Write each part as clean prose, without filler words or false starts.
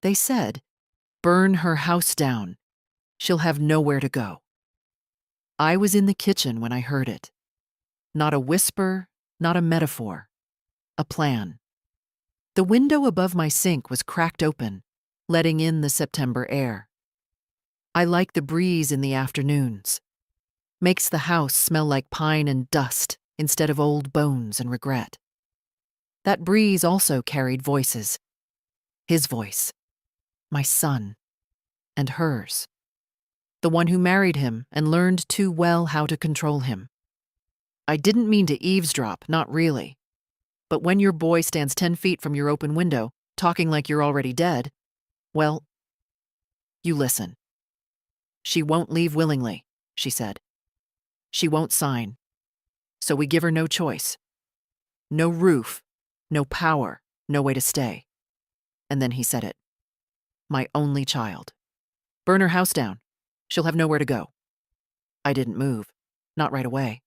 They said, "Burn her house down. She'll have nowhere to go." I was in the kitchen when I heard it. Not a whisper, not a metaphor. A plan. The window above my sink was cracked open, letting in the September air. I like the breeze in the afternoons. Makes the house smell like pine and dust instead of old bones and regret. That breeze also carried voices. His voice, my son, and hers. The one who married him and learned too well how to control him. I didn't mean to eavesdrop, not really. But when your boy stands 10 feet from your open window, talking like you're already dead, well, you listen. "She won't leave willingly," she said. "She won't sign. So we give her no choice. No roof, no power, no way to stay." And then he said it. "My only child. Burn her house down. She'll have nowhere to go." I didn't move. Not right away.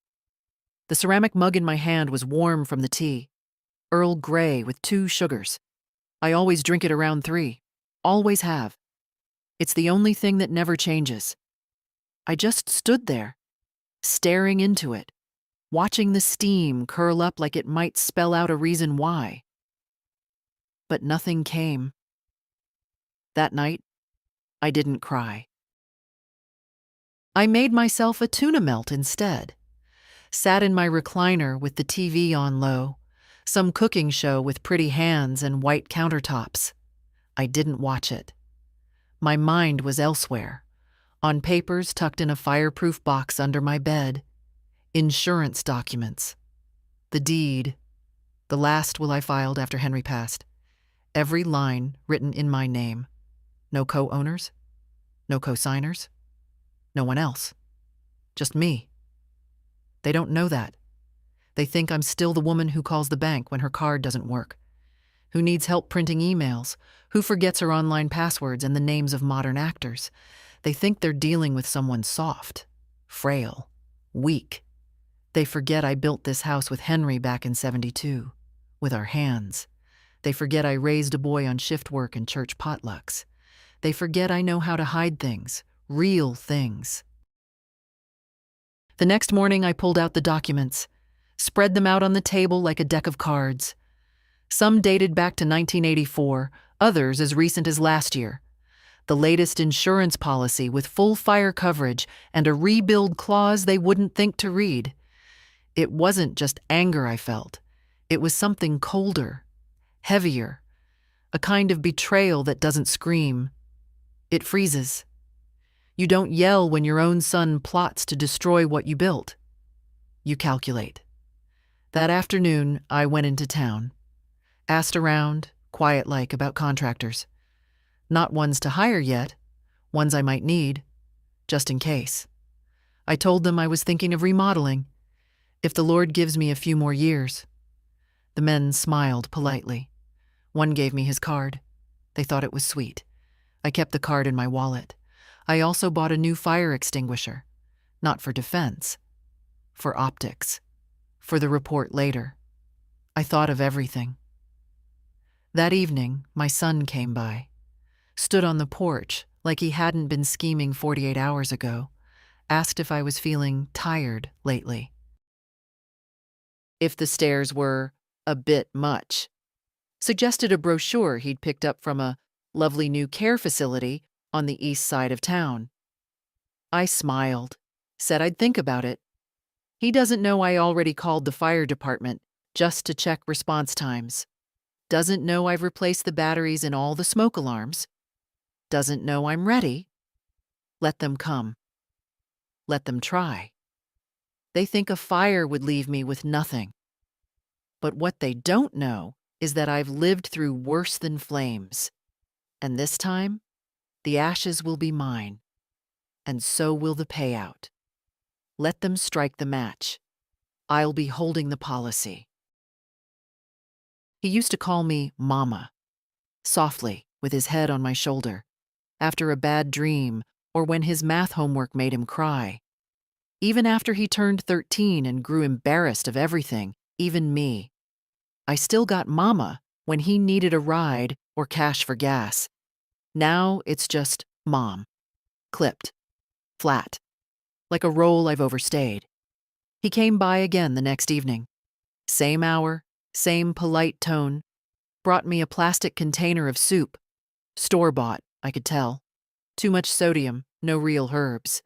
The ceramic mug in my hand was warm from the tea. Earl Grey with 2 sugars. I always drink it around 3. Always have. It's the only thing that never changes. I just stood there, staring into it, watching the steam curl up like it might spell out a reason why. But nothing came. That night, I didn't cry. I made myself a tuna melt instead. Sat in my recliner with the TV on low, some cooking show with pretty hands and white countertops. I didn't watch it. My mind was elsewhere, on papers tucked in a fireproof box under my bed, insurance documents, the deed, the last will I filed after Henry passed, every line written in my name. No co-owners, no co-signers, no one else, just me. They don't know that. They think I'm still the woman who calls the bank when her card doesn't work, who needs help printing emails, who forgets her online passwords and the names of modern actors. They think they're dealing with someone soft, frail, weak. They forget I built this house with Henry back in '72, with our hands. They forget I raised a boy on shift work and church potlucks. They forget I know how to hide things, real things. The next morning I pulled out the documents, spread them out on the table like a deck of cards. Some dated back to 1984, others as recent as last year. The latest insurance policy with full fire coverage and a rebuild clause they wouldn't think to read. It wasn't just anger I felt. It was something colder, heavier, a kind of betrayal that doesn't scream. It freezes. You don't yell when your own son plots to destroy what you built. You calculate. That afternoon, I went into town. Asked around, quiet-like, about contractors. Not ones to hire yet, ones I might need, just in case. I told them I was thinking of remodeling, if the Lord gives me a few more years. The men smiled politely. One gave me his card. They thought it was sweet. I kept the card in my wallet. I also bought a new fire extinguisher, not for defense, for optics, for the report later. I thought of everything. That evening, my son came by, stood on the porch like he hadn't been scheming 48 hours ago, asked if I was feeling tired lately. If the stairs were a bit much. Suggested a brochure he'd picked up from a lovely new care facility on the east side of town. I smiled, said I'd think about it. He doesn't know I already called the fire department just to check response times. Doesn't know I've replaced the batteries in all the smoke alarms. Doesn't know I'm ready. Let them come. Let them try. They think a fire would leave me with nothing. But what they don't know is that I've lived through worse than flames. And this time, the ashes will be mine, and so will the payout. Let them strike the match. I'll be holding the policy. He used to call me Mama, softly, with his head on my shoulder, after a bad dream or when his math homework made him cry. Even after he turned 13 and grew embarrassed of everything, even me. I still got Mama when he needed a ride or cash for gas. Now it's just Mom. Clipped. Flat. Like a role I've overstayed. He came by again the next evening. Same hour, same polite tone. Brought me a plastic container of soup. Store-bought, I could tell. Too much sodium, no real herbs.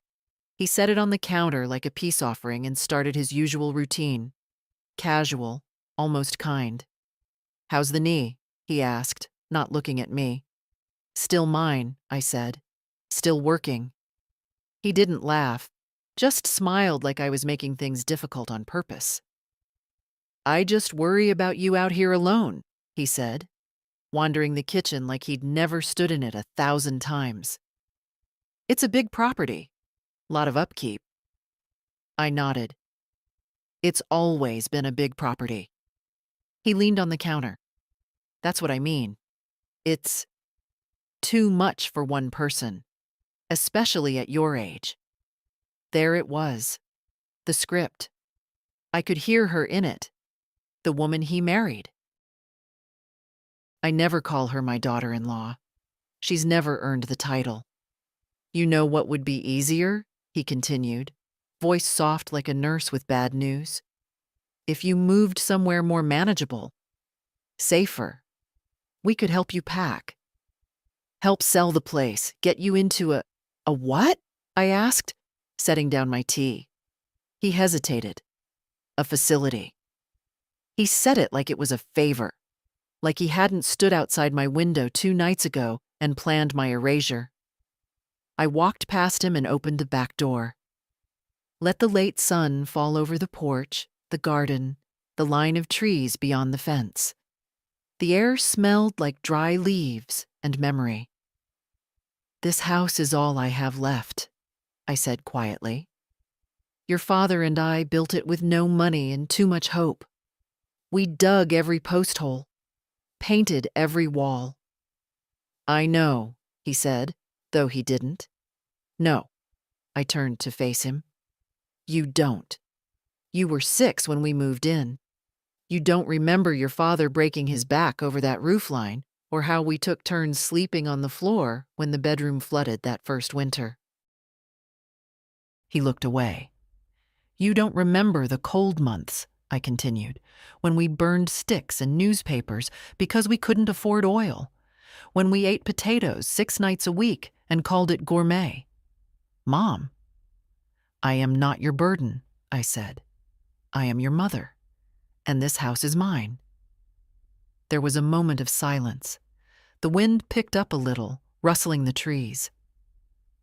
He set it on the counter like a peace offering and started his usual routine. Casual, almost kind. "How's the knee?" he asked, not looking at me. "Still mine," I said. "Still working." He didn't laugh, just smiled like I was making things difficult on purpose. "I just worry about you out here alone," he said, wandering the kitchen like he'd never stood in it 1,000 times. "It's a big property. Lot of upkeep." I nodded. "It's always been a big property." He leaned on the counter. "That's what I mean. It's too much for one person, especially at your age." There it was. The script. I could hear her in it. The woman he married. "I never call her my daughter-in-law. She's never earned the title." "You know what would be easier?" he continued, voice soft like a nurse with bad news. "If you moved somewhere more manageable, safer. We could help you pack. Help sell the place, get you into a what?" I asked, setting down my tea. He hesitated. "A facility." He said it like it was a favor, like he hadn't stood outside my window 2 nights ago and planned my erasure. I walked past him and opened the back door. Let the late sun fall over the porch, the garden, the line of trees beyond the fence. The air smelled like dry leaves and memory. "This house is all I have left," I said quietly. "Your father and I built it with no money and too much hope. We dug every post hole, painted every wall." "I know," he said, though he didn't. "No." I turned to face him. "You don't. You were 6 when we moved in. You don't remember your father breaking his back over that roofline, or how we took turns sleeping on the floor when the bedroom flooded that first winter." He looked away. "You don't remember the cold months," I continued, "when we burned sticks and newspapers because we couldn't afford oil, when we ate potatoes 6 nights a week and called it gourmet. Mom." "I am not your burden," I said. "I am your mother, and this house is mine." There was a moment of silence. The wind picked up a little, rustling the trees.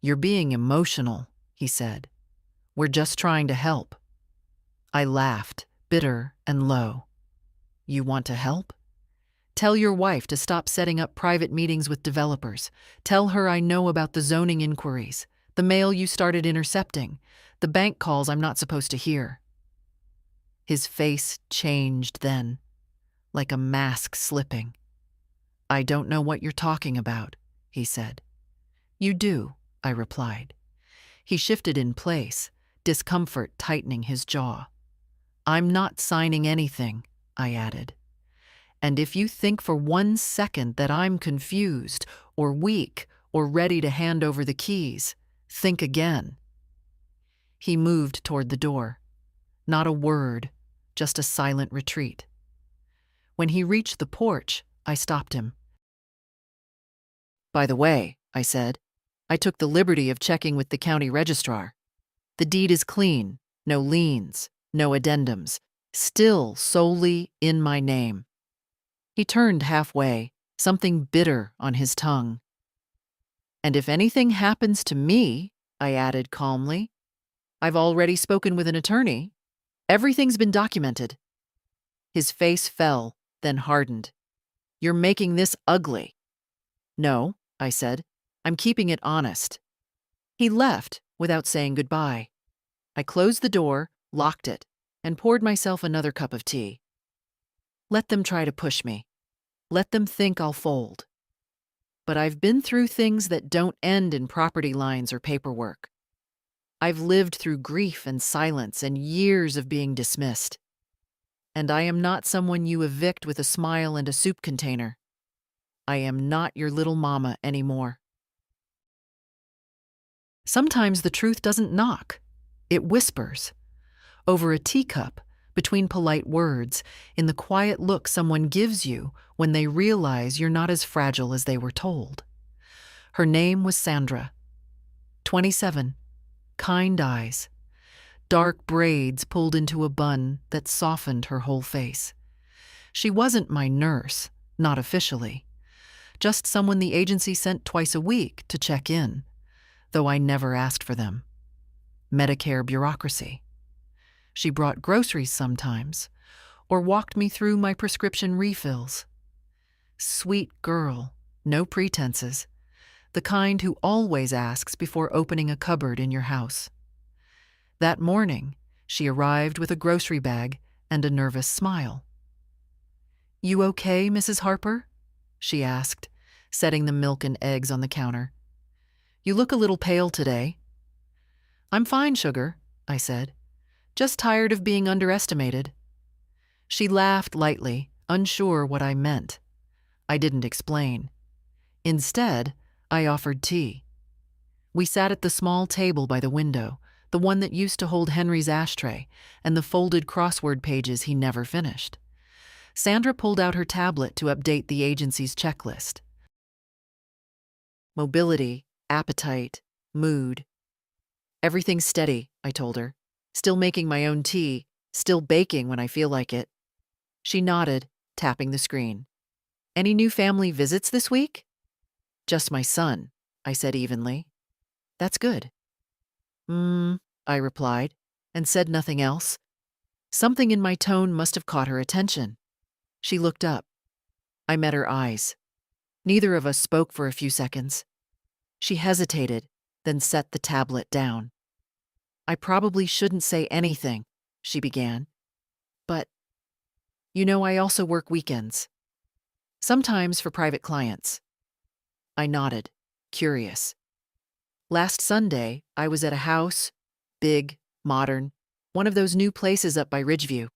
"You're being emotional," he said. "We're just trying to help." I laughed, bitter and low. "You want to help? Tell your wife to stop setting up private meetings with developers. Tell her I know about the zoning inquiries, the mail you started intercepting, the bank calls I'm not supposed to hear." His face changed then, like a mask slipping. "I don't know what you're talking about," he said. "You do," I replied. He shifted in place, discomfort tightening his jaw. "I'm not signing anything," I added. "And if you think for 1 second that I'm confused or weak or ready to hand over the keys, think again." He moved toward the door. Not a word, just a silent retreat. When he reached the porch, I stopped him. "By the way," I said, "I took the liberty of checking with the county registrar. The deed is clean, no liens, no addendums, still solely in my name." He turned halfway, something bitter on his tongue. "And if anything happens to me," I added calmly, "I've already spoken with an attorney. Everything's been documented." His face fell, then hardened. "You're making this ugly." "No," I said, "I'm keeping it honest." He left without saying goodbye. I closed the door, locked it, and poured myself another cup of tea. Let them try to push me. Let them think I'll fold. But I've been through things that don't end in property lines or paperwork. I've lived through grief and silence and years of being dismissed. And I am not someone you evict with a smile and a soup container. I am not your little mama anymore. Sometimes the truth doesn't knock. It whispers. Over a teacup, between polite words, in the quiet look someone gives you when they realize you're not as fragile as they were told. Her name was Sandra. 27. Kind eyes. Dark braids pulled into a bun that softened her whole face. She wasn't my nurse, not officially. Just someone the agency sent twice a week to check in, though I never asked for them. Medicare bureaucracy. She brought groceries sometimes, or walked me through my prescription refills. Sweet girl, no pretenses, the kind who always asks before opening a cupboard in your house. That morning, she arrived with a grocery bag and a nervous smile. "You okay, Mrs. Harper?" she asked, setting the milk and eggs on the counter. "You look a little pale today." "I'm fine, sugar," I said. "Just tired of being underestimated." She laughed lightly, unsure what I meant. I didn't explain. Instead, I offered tea. We sat at the small table by the window, the one that used to hold Henry's ashtray and the folded crossword pages he never finished. Sandra pulled out her tablet to update the agency's checklist. Mobility, appetite, mood. "Everything's steady," I told her. "Still making my own tea, still baking when I feel like it." She nodded, tapping the screen. "Any new family visits this week?" "Just my son," I said evenly. "That's good." I replied, and said nothing else. Something in my tone must have caught her attention. She looked up. I met her eyes. Neither of us spoke for a few seconds. She hesitated, then set the tablet down. "I probably shouldn't say anything," she began. "But, I also work weekends. Sometimes for private clients." I nodded, curious. "Last Sunday, I was at a house, big, modern, one of those new places up by Ridgeview.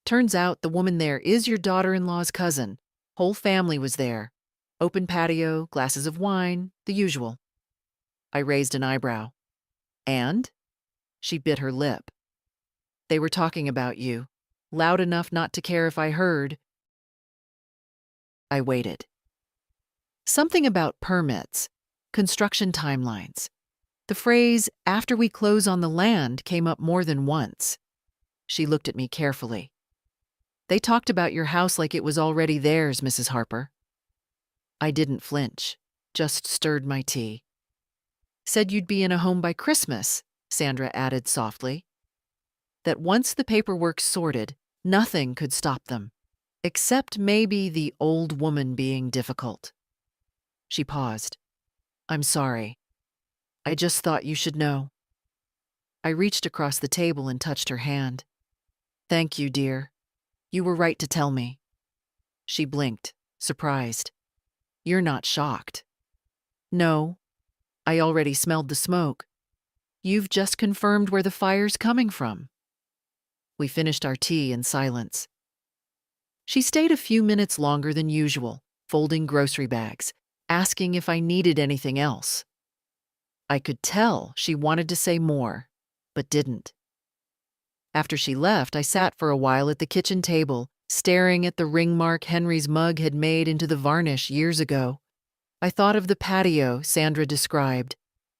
Turns out the woman there is your daughter-in-law's cousin. Whole family was there. Open patio, glasses of wine, the usual." I raised an eyebrow. "And?" She bit her lip. "They were talking about you, loud enough not to care if I heard." I waited. Something about permits, construction timelines. The phrase, "after we close on the land," came up more than once. She looked at me carefully. "They talked about your house like it was already theirs, Mrs. Harper." I didn't flinch, just stirred my tea. "Said you'd be in a home by Christmas," Sandra added softly. That once the paperwork's sorted, nothing could stop them, except maybe the old woman being difficult. She paused. "I'm sorry. I just thought you should know." I reached across the table and touched her hand. "Thank you, dear. You were right to tell me." She blinked, surprised. "You're not shocked?" "No. I already smelled the smoke. You've just confirmed where the fire's coming from." We finished our tea in silence. She stayed a few minutes longer than usual, folding grocery bags, asking if I needed anything else. I could tell she wanted to say more, but didn't. After she left, I sat for a while at the kitchen table, staring at the ring mark Henry's mug had made into the varnish years ago. I thought of the patio Sandra described,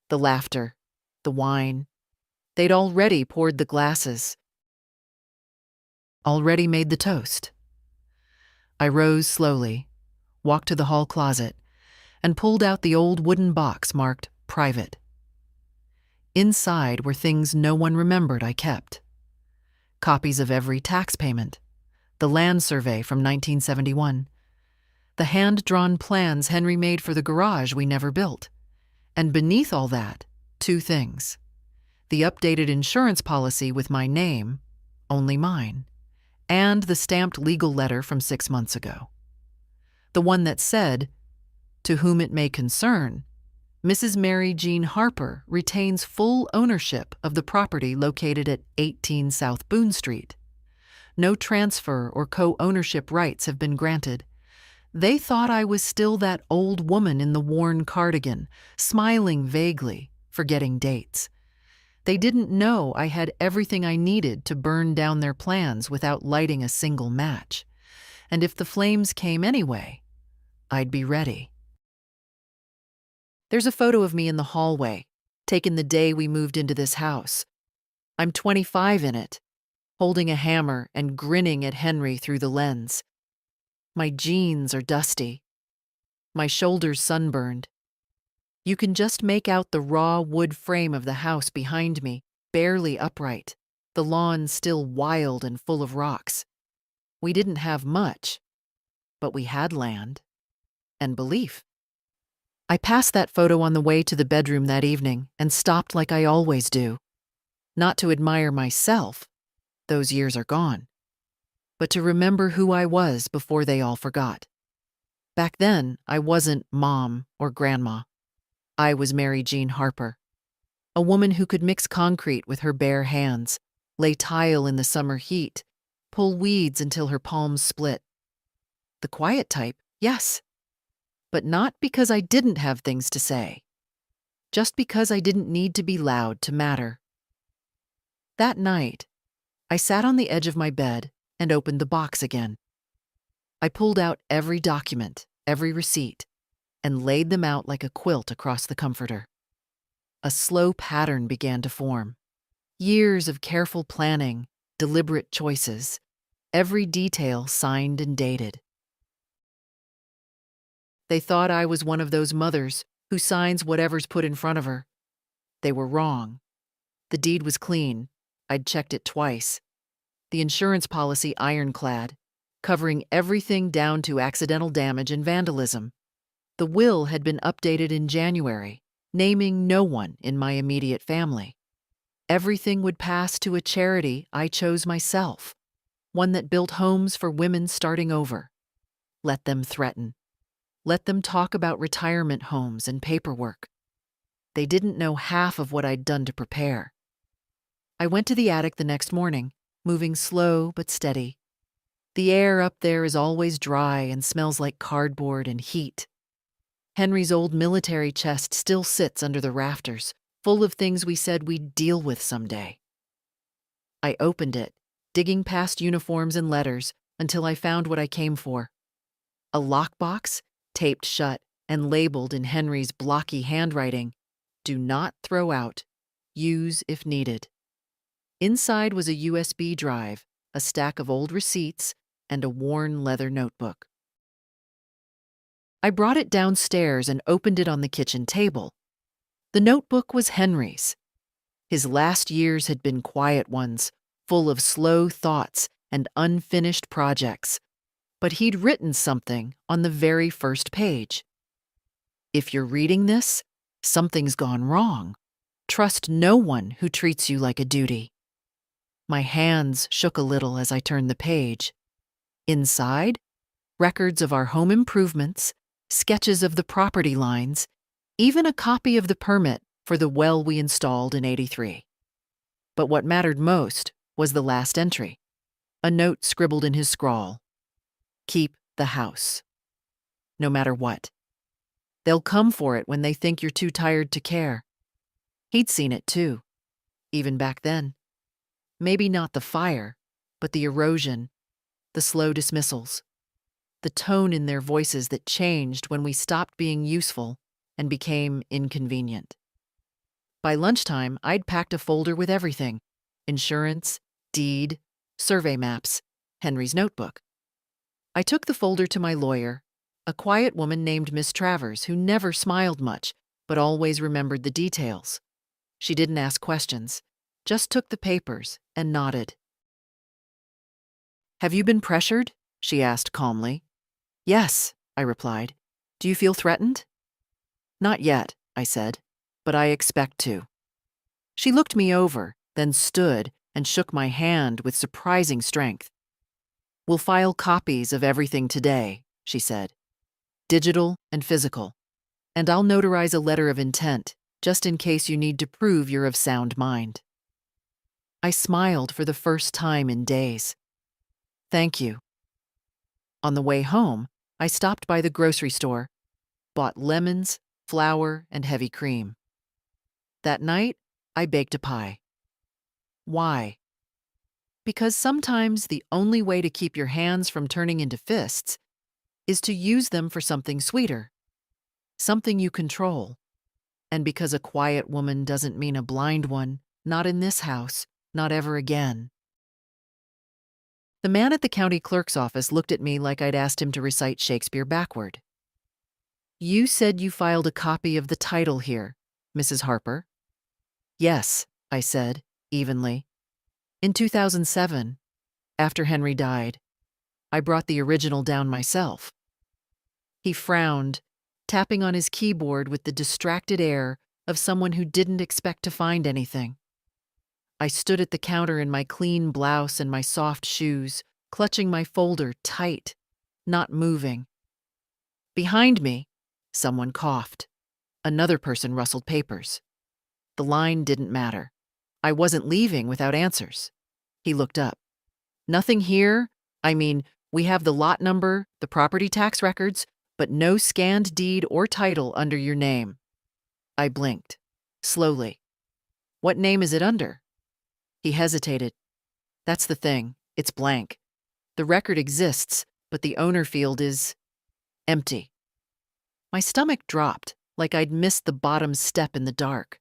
the laughter, the wine. They'd already poured the glasses, already made the toast. I rose slowly, walked to the hall closet, and pulled out the old wooden box marked private. Inside were things no one remembered I kept. Copies of every tax payment, the land survey from 1971, the hand-drawn plans Henry made for the garage we never built, and beneath all that, two things: the updated insurance policy with my name, only mine, and the stamped legal letter from 6 months ago. The one that said, "To whom it may concern, Mrs. Mary Jean Harper retains full ownership of the property located at 18 South Boone Street. No transfer or co-ownership rights have been granted. They thought I was still that old woman in the worn cardigan, smiling vaguely, forgetting dates. They didn't know I had everything I needed to burn down their plans without lighting a single match. And if the flames came anyway, I'd be ready. There's a photo of me in the hallway, taken the day we moved into this house. I'm 25 in it, holding a hammer and grinning at Henry through the lens. My jeans are dusty, my shoulders sunburned. You can just make out the raw wood frame of the house behind me, barely upright, the lawn still wild and full of rocks. We didn't have much, but we had land and belief. I passed that photo on the way to the bedroom that evening and stopped like I always do. Not to admire myself, those years are gone, but to remember who I was before they all forgot. Back then, I wasn't Mom or Grandma. I was Mary Jean Harper, a woman who could mix concrete with her bare hands, lay tile in the summer heat, pull weeds until her palms split. The quiet type, yes, but not because I didn't have things to say, just because I didn't need to be loud to matter. That night, I sat on the edge of my bed and opened the box again. I pulled out every document, every receipt, and laid them out like a quilt across the comforter. A slow pattern began to form. Years of careful planning, deliberate choices, every detail signed and dated. They thought I was one of those mothers who signs whatever's put in front of her. They were wrong. The deed was clean. I'd checked it twice. The insurance policy ironclad, covering everything down to accidental damage and vandalism. The will had been updated in January, naming no one in my immediate family. Everything would pass to a charity I chose myself, one that built homes for women starting over. Let them threaten. Let them talk about retirement homes and paperwork. They didn't know half of what I'd done to prepare. I went to the attic the next morning, moving slow but steady. The air up there is always dry and smells like cardboard and heat. Henry's old military chest still sits under the rafters, full of things we said we'd deal with someday. I opened it, digging past uniforms and letters until I found what I came for. A lockbox, taped shut and labeled in Henry's blocky handwriting, "Do not throw out. Use if needed." Inside was a USB drive, a stack of old receipts, and a worn leather notebook. I brought it downstairs and opened it on the kitchen table. The notebook was Henry's. His last years had been quiet ones, full of slow thoughts and unfinished projects. But he'd written something on the very first page. "If you're reading this, something's gone wrong. Trust no one who treats you like a duty." My hands shook a little as I turned the page. Inside, records of our home improvements, sketches of the property lines, even a copy of the permit for the well we installed in '83. But what mattered most was the last entry, a note scribbled in his scrawl. "Keep the house. No matter what. They'll come for it when they think you're too tired to care." He'd seen it too, even back then. Maybe not the fire, but the erosion, the slow dismissals, the tone in their voices that changed when we stopped being useful and became inconvenient. By lunchtime, I'd packed a folder with everything: insurance, deed, survey maps, Henry's notebook. I took the folder to my lawyer, a quiet woman named Miss Travers who never smiled much, but always remembered the details. She didn't ask questions, just took the papers and nodded. "Have you been pressured?" she asked calmly. "Yes," I replied. "Do you feel threatened?" "Not yet," I said, "but I expect to." She looked me over, then stood and shook my hand with surprising strength. "We'll file copies of everything today," she said. "Digital and physical. And I'll notarize a letter of intent, just in case you need to prove you're of sound mind." I smiled for the first time in days. "Thank you." On the way home, I stopped by the grocery store, bought lemons, flour, and heavy cream. That night, I baked a pie. Why? Because sometimes the only way to keep your hands from turning into fists is to use them for something sweeter, something you control. And because a quiet woman doesn't mean a blind one, not in this house, not ever again. The man at the county clerk's office looked at me like I'd asked him to recite Shakespeare backward. You said you filed a copy of the title here, Mrs. Harper. Yes, I said, evenly. In 2007, after Henry died, I brought the original down myself. He frowned, tapping on his keyboard with the distracted air of someone who didn't expect to find anything. I stood at the counter in my clean blouse and my soft shoes, clutching my folder tight, not moving. Behind me, someone coughed. Another person rustled papers. The line didn't matter. I wasn't leaving without answers. He looked up. Nothing here? I mean, we have the lot number, the property tax records, but no scanned deed or title under your name. I blinked, slowly. What name is it under? He hesitated. That's the thing. It's blank. The record exists, but the owner field is empty. My stomach dropped, like I'd missed the bottom step in the dark.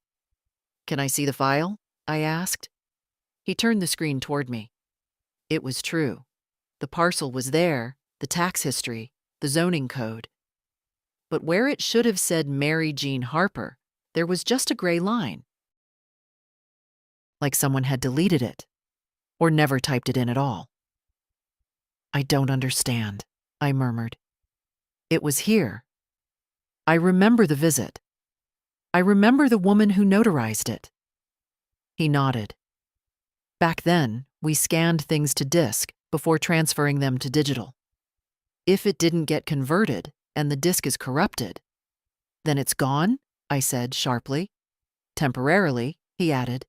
Can I see the file? I asked. He turned the screen toward me. It was true. The parcel was there, the tax history, the zoning code. But where it should have said Mary Jean Harper, there was just a gray line. Like someone had deleted it, or never typed it in at all. I don't understand, I murmured. It was here. I remember the visit. I remember the woman who notarized it. He nodded. Back then, we scanned things to disk before transferring them to digital. If it didn't get converted and the disk is corrupted, then it's gone, I said sharply. Temporarily, he added.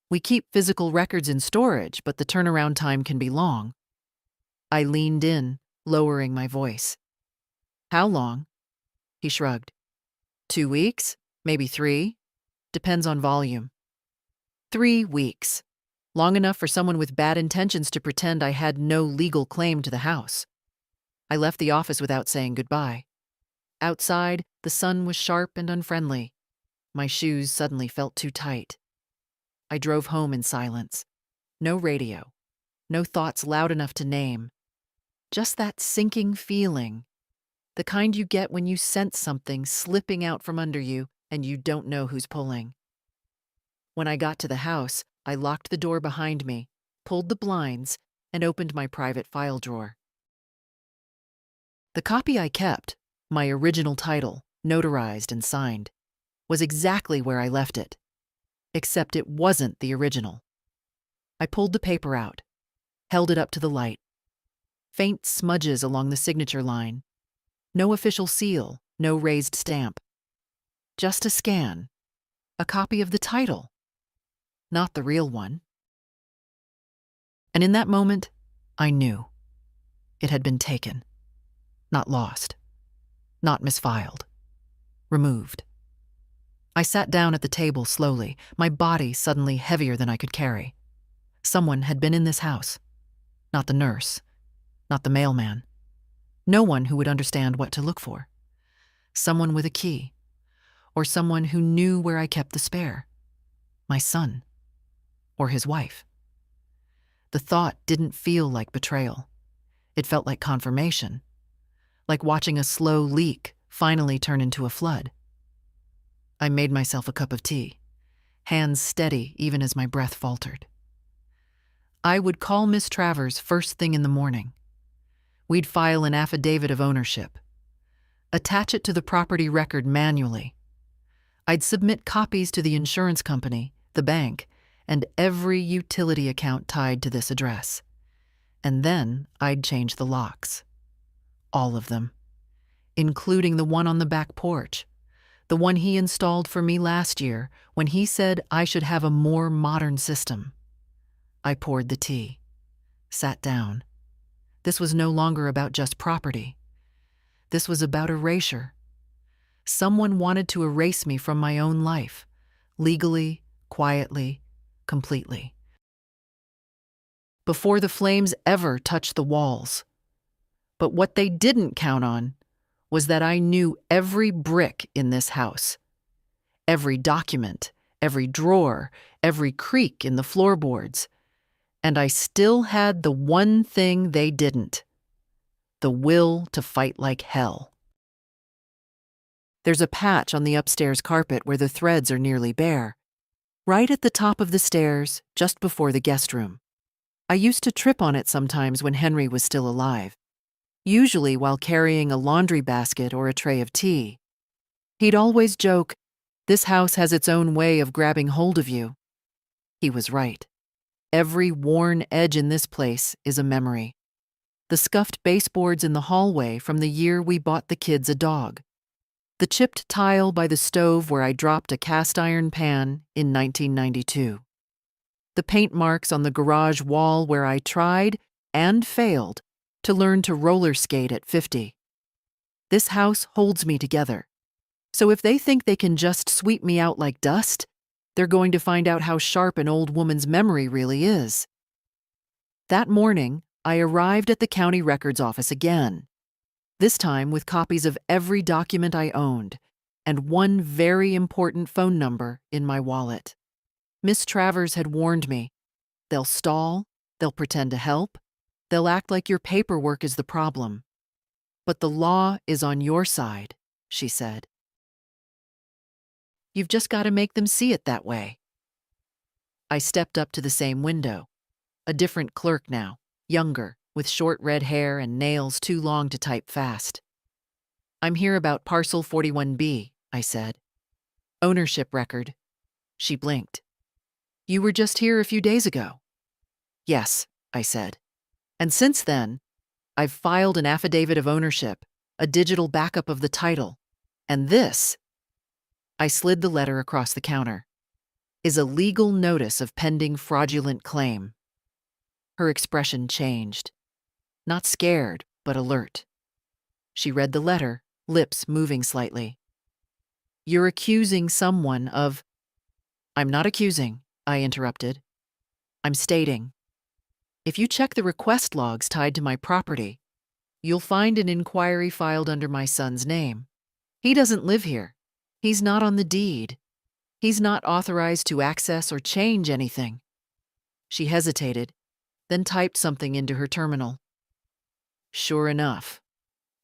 We keep physical records in storage, but the turnaround time can be long. I leaned in, lowering my voice. How long? He shrugged. 2 weeks? Maybe 3? Depends on volume. 3 weeks. Long enough for someone with bad intentions to pretend I had no legal claim to the house. I left the office without saying goodbye. Outside, the sun was sharp and unfriendly. My shoes suddenly felt too tight. I drove home in silence. No radio. No thoughts loud enough to name. Just that sinking feeling. The kind you get when you sense something slipping out from under you and you don't know who's pulling. When I got to the house, I locked the door behind me, pulled the blinds, and opened my private file drawer. The copy I kept, my original title, notarized and signed, was exactly where I left it. Except it wasn't the original. I pulled the paper out, held it up to the light. Faint smudges along the signature line. No official seal, no raised stamp. Just a scan. A copy of the title. Not the real one. And in that moment, I knew. It had been taken. Not lost. Not misfiled. Removed. I sat down at the table slowly, my body suddenly heavier than I could carry. Someone had been in this house. Not the nurse. Not the mailman. No one who would understand what to look for. Someone with a key. Or someone who knew where I kept the spare. My son. Or his wife. The thought didn't feel like betrayal. It felt like confirmation. Like watching a slow leak finally turn into a flood. I made myself a cup of tea, hands steady even as my breath faltered. I would call Miss Travers first thing in the morning. We'd file an affidavit of ownership. Attach it to the property record manually. I'd submit copies to the insurance company, the bank, and every utility account tied to this address. And then I'd change the locks. All of them. Including the one on the back porch. The one he installed for me last year when he said I should have a more modern system. I poured the tea. Sat down. This was no longer about just property. This was about erasure. Someone wanted to erase me from my own life, legally, quietly, completely. Before the flames ever touched the walls. But what they didn't count on was that I knew every brick in this house, every document, every drawer, every creak in the floorboards, and I still had the one thing they didn't: the will to fight like hell. There's a patch on the upstairs carpet where the threads are nearly bare, right at the top of the stairs, just before the guest room. I used to trip on it sometimes when Henry was still alive, usually while carrying a laundry basket or a tray of tea. He'd always joke, "This house has its own way of grabbing hold of you." He was right. Every worn edge in this place is a memory. The scuffed baseboards in the hallway from the year we bought the kids a dog. The chipped tile by the stove where I dropped a cast iron pan in 1992. The paint marks on the garage wall where I tried and failed to learn to roller skate at 50. This house holds me together. So if they think they can just sweep me out like dust, they're going to find out how sharp an old woman's memory really is. That morning, I arrived at the county records office again, this time with copies of every document I owned and one very important phone number in my wallet. Miss Travers had warned me, "They'll stall, they'll pretend to help, they'll act like your paperwork is the problem. But the law is on your side," she said. "You've just got to make them see it that way." I stepped up to the same window, a different clerk now, younger, with short red hair and nails too long to type fast. "I'm here about parcel 41B, I said. "Ownership record." She blinked. "You were just here a few days ago." "Yes," I said. "And since then, I've filed an affidavit of ownership, a digital backup of the title, and this," I slid the letter across the counter, "is a legal notice of pending fraudulent claim." Her expression changed. Not scared, but alert. She read the letter, lips moving slightly. "You're accusing someone of—" "I'm not accusing," I interrupted. "I'm stating. If you check the request logs tied to my property, you'll find an inquiry filed under my son's name. He doesn't live here. He's not on the deed. He's not authorized to access or change anything." She hesitated, then typed something into her terminal. Sure enough,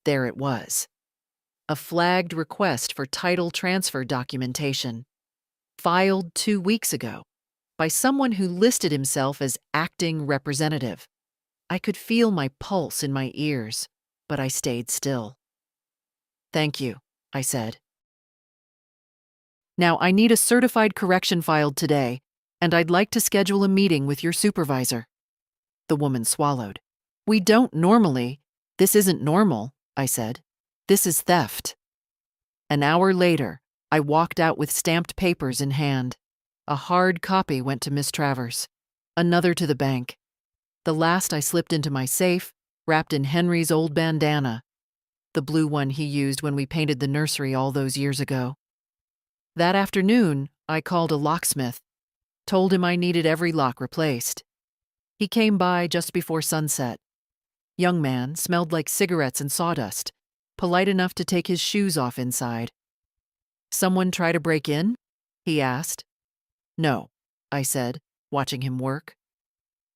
there it was. A flagged request for title transfer documentation, filed 2 weeks ago by someone who listed himself as acting representative. I could feel my pulse in my ears, but I stayed still. "Thank you," I said. "Now I need a certified correction filed today, and I'd like to schedule a meeting with your supervisor." The woman swallowed. "We don't normally—" "This isn't normal," I said. "This is theft." An hour later, I walked out with stamped papers in hand. A hard copy went to Miss Travers, another to the bank. The last I slipped into my safe, wrapped in Henry's old bandana, the blue one he used when we painted the nursery all those years ago. That afternoon, I called a locksmith, told him I needed every lock replaced. He came by just before sunset. Young man, smelled like cigarettes and sawdust, polite enough to take his shoes off inside. "Someone try to break in?" he asked. "No," I said, watching him work.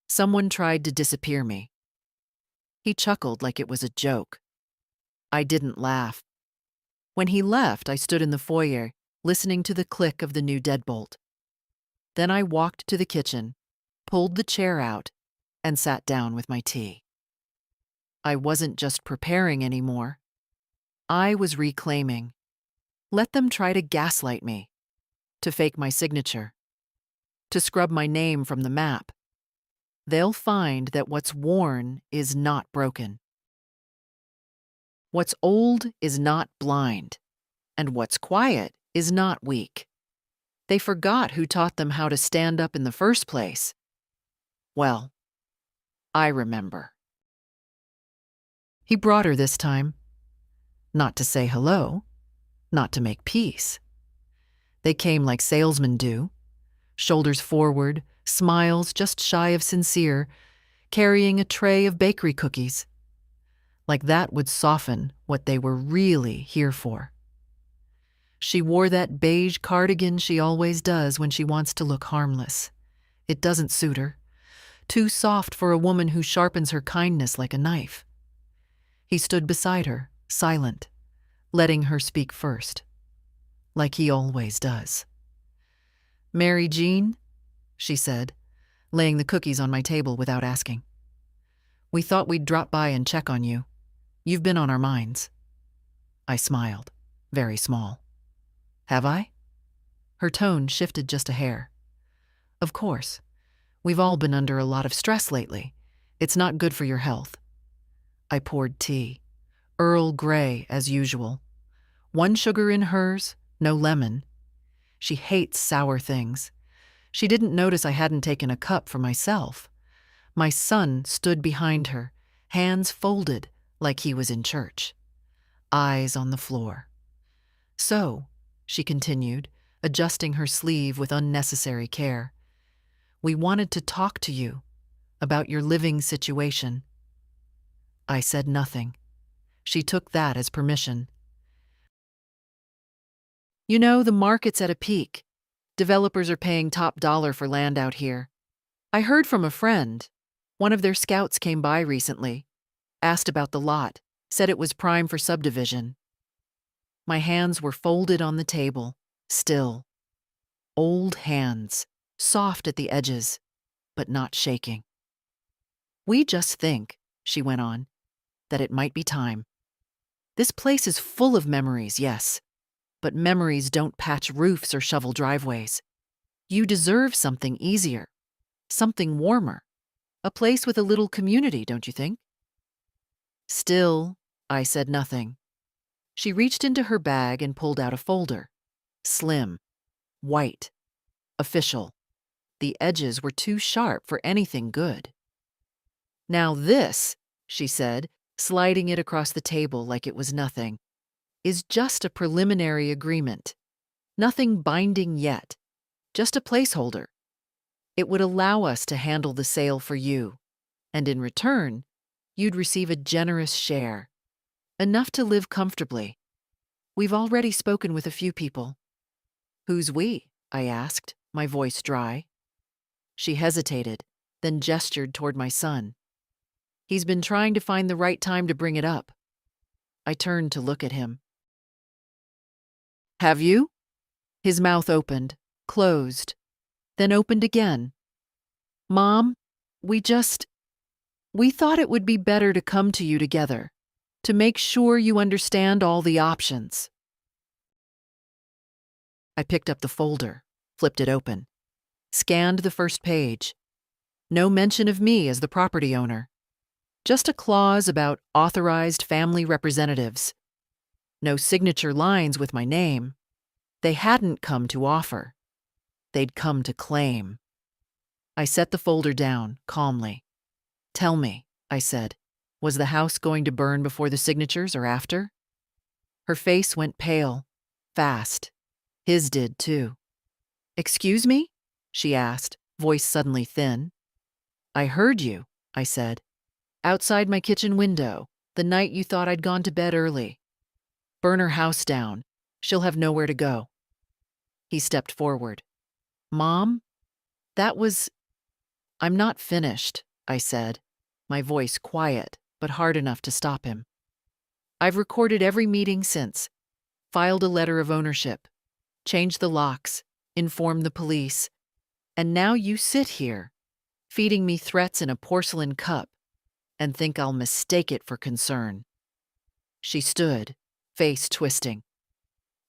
"Someone tried to disappear me." He chuckled like it was a joke. I didn't laugh. When he left, I stood in the foyer, listening to the click of the new deadbolt. Then I walked to the kitchen, pulled the chair out, and sat down with my tea. I wasn't just preparing anymore. I was reclaiming. Let them try to gaslight me, to fake my signature, to scrub my name from the map. They'll find that what's worn is not broken. What's old is not blind, and what's quiet is not weak. They forgot who taught them how to stand up in the first place. Well, I remember. He brought her this time. Not to say hello, not to make peace. They came like salesmen do, shoulders forward, smiles just shy of sincere, carrying a tray of bakery cookies. Like that would soften what they were really here for. She wore that beige cardigan she always does when she wants to look harmless. It doesn't suit her. Too soft for a woman who sharpens her kindness like a knife. He stood beside her, silent, letting her speak first, like he always does. "Mary Jean," she said, laying the cookies on my table without asking. "We thought we'd drop by and check on you. You've been on our minds." I smiled, very small. "Have I?" Her tone shifted just a hair. "Of course. We've all been under a lot of stress lately. It's not good for your health." I poured tea, Earl Grey as usual. 1 sugar in hers, no lemon. She hates sour things. She didn't notice I hadn't taken a cup for myself. My son stood behind her, hands folded like he was in church, eyes on the floor. "So," she continued, adjusting her sleeve with unnecessary care, "we wanted to talk to you about your living situation." I said nothing. She took that as permission. "You know, the market's at a peak. Developers are paying top dollar for land out here. I heard from a friend. One of their scouts came by recently, asked about the lot, said it was prime for subdivision." My hands were folded on the table, still. Old hands, soft at the edges, but not shaking. "We just think," she went on, "that it might be time. This place is full of memories, yes, but memories don't patch roofs or shovel driveways. You deserve something easier, something warmer, a place with a little community, don't you think?" Still, I said nothing. She reached into her bag and pulled out a folder. Slim, white, official. The edges were too sharp for anything good. "Now this," she said, sliding it across the table like it was nothing, "is just a preliminary agreement. Nothing binding yet, just a placeholder. It would allow us to handle the sale for you, and in return, you'd receive a generous share, enough to live comfortably. We've already spoken with a few people." "Who's we?" I asked, my voice dry. She hesitated, then gestured toward my son. "He's been trying to find the right time to bring it up." I turned to look at him. "Have you?" His mouth opened, closed, then opened again. "Mom, we thought it would be better to come to you together, to make sure you understand all the options." I picked up the folder, flipped it open, scanned the first page. No mention of me as the property owner. Just a clause about authorized family representatives. No signature lines with my name. They hadn't come to offer. They'd come to claim. I set the folder down, calmly. "Tell me," I said, "was the house going to burn before the signatures or after?" Her face went pale, fast. His did too. "Excuse me?" she asked, voice suddenly thin. "I heard you," I said. "Outside my kitchen window, the night you thought I'd gone to bed early. Burn her house down. She'll have nowhere to go." He stepped forward. "Mom, that was—" "I'm not finished," I said, my voice quiet but hard enough to stop him. "I've recorded every meeting since, filed a letter of ownership, changed the locks, informed the police, and now you sit here, feeding me threats in a porcelain cup, and think I'll mistake it for concern." She stood, face twisting.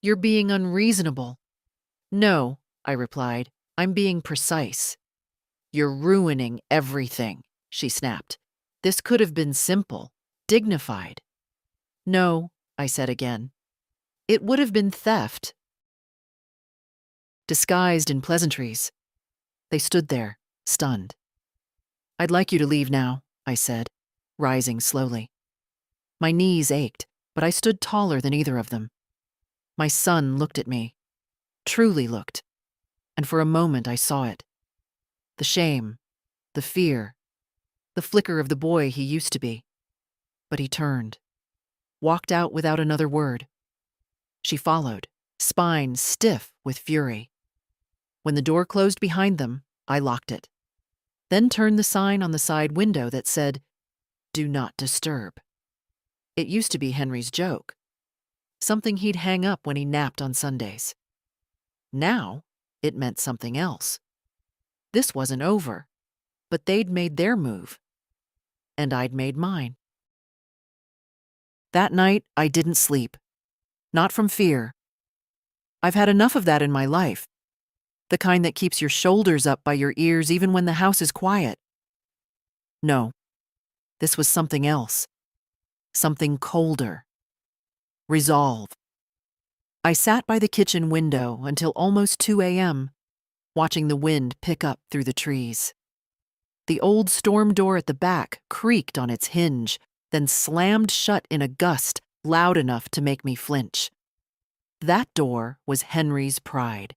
"You're being unreasonable." "No," I replied, "I'm being precise." "You're ruining everything," she snapped. "This could have been simple, dignified." "No," I said again. "It would have been theft, disguised in pleasantries." They stood there, stunned. "I'd like you to leave now," I said, rising slowly. My knees ached, but I stood taller than either of them. My son looked at me, truly looked, and for a moment I saw it. The shame, the fear, the flicker of the boy he used to be. But he turned, walked out without another word. She followed, spine stiff with fury. When the door closed behind them, I locked it, then turned the sign on the side window that said, "Do not disturb." It used to be Henry's joke, something he'd hang up when he napped on Sundays. Now, it meant something else. This wasn't over, but they'd made their move, and I'd made mine. That night, I didn't sleep. Not from fear. I've had enough of that in my life. The kind that keeps your shoulders up by your ears even when the house is quiet. No, this was something else. Something colder. Resolve. I sat by the kitchen window until almost 2 a.m., watching the wind pick up through the trees. The old storm door at the back creaked on its hinge, then slammed shut in a gust loud enough to make me flinch. That door was Henry's pride.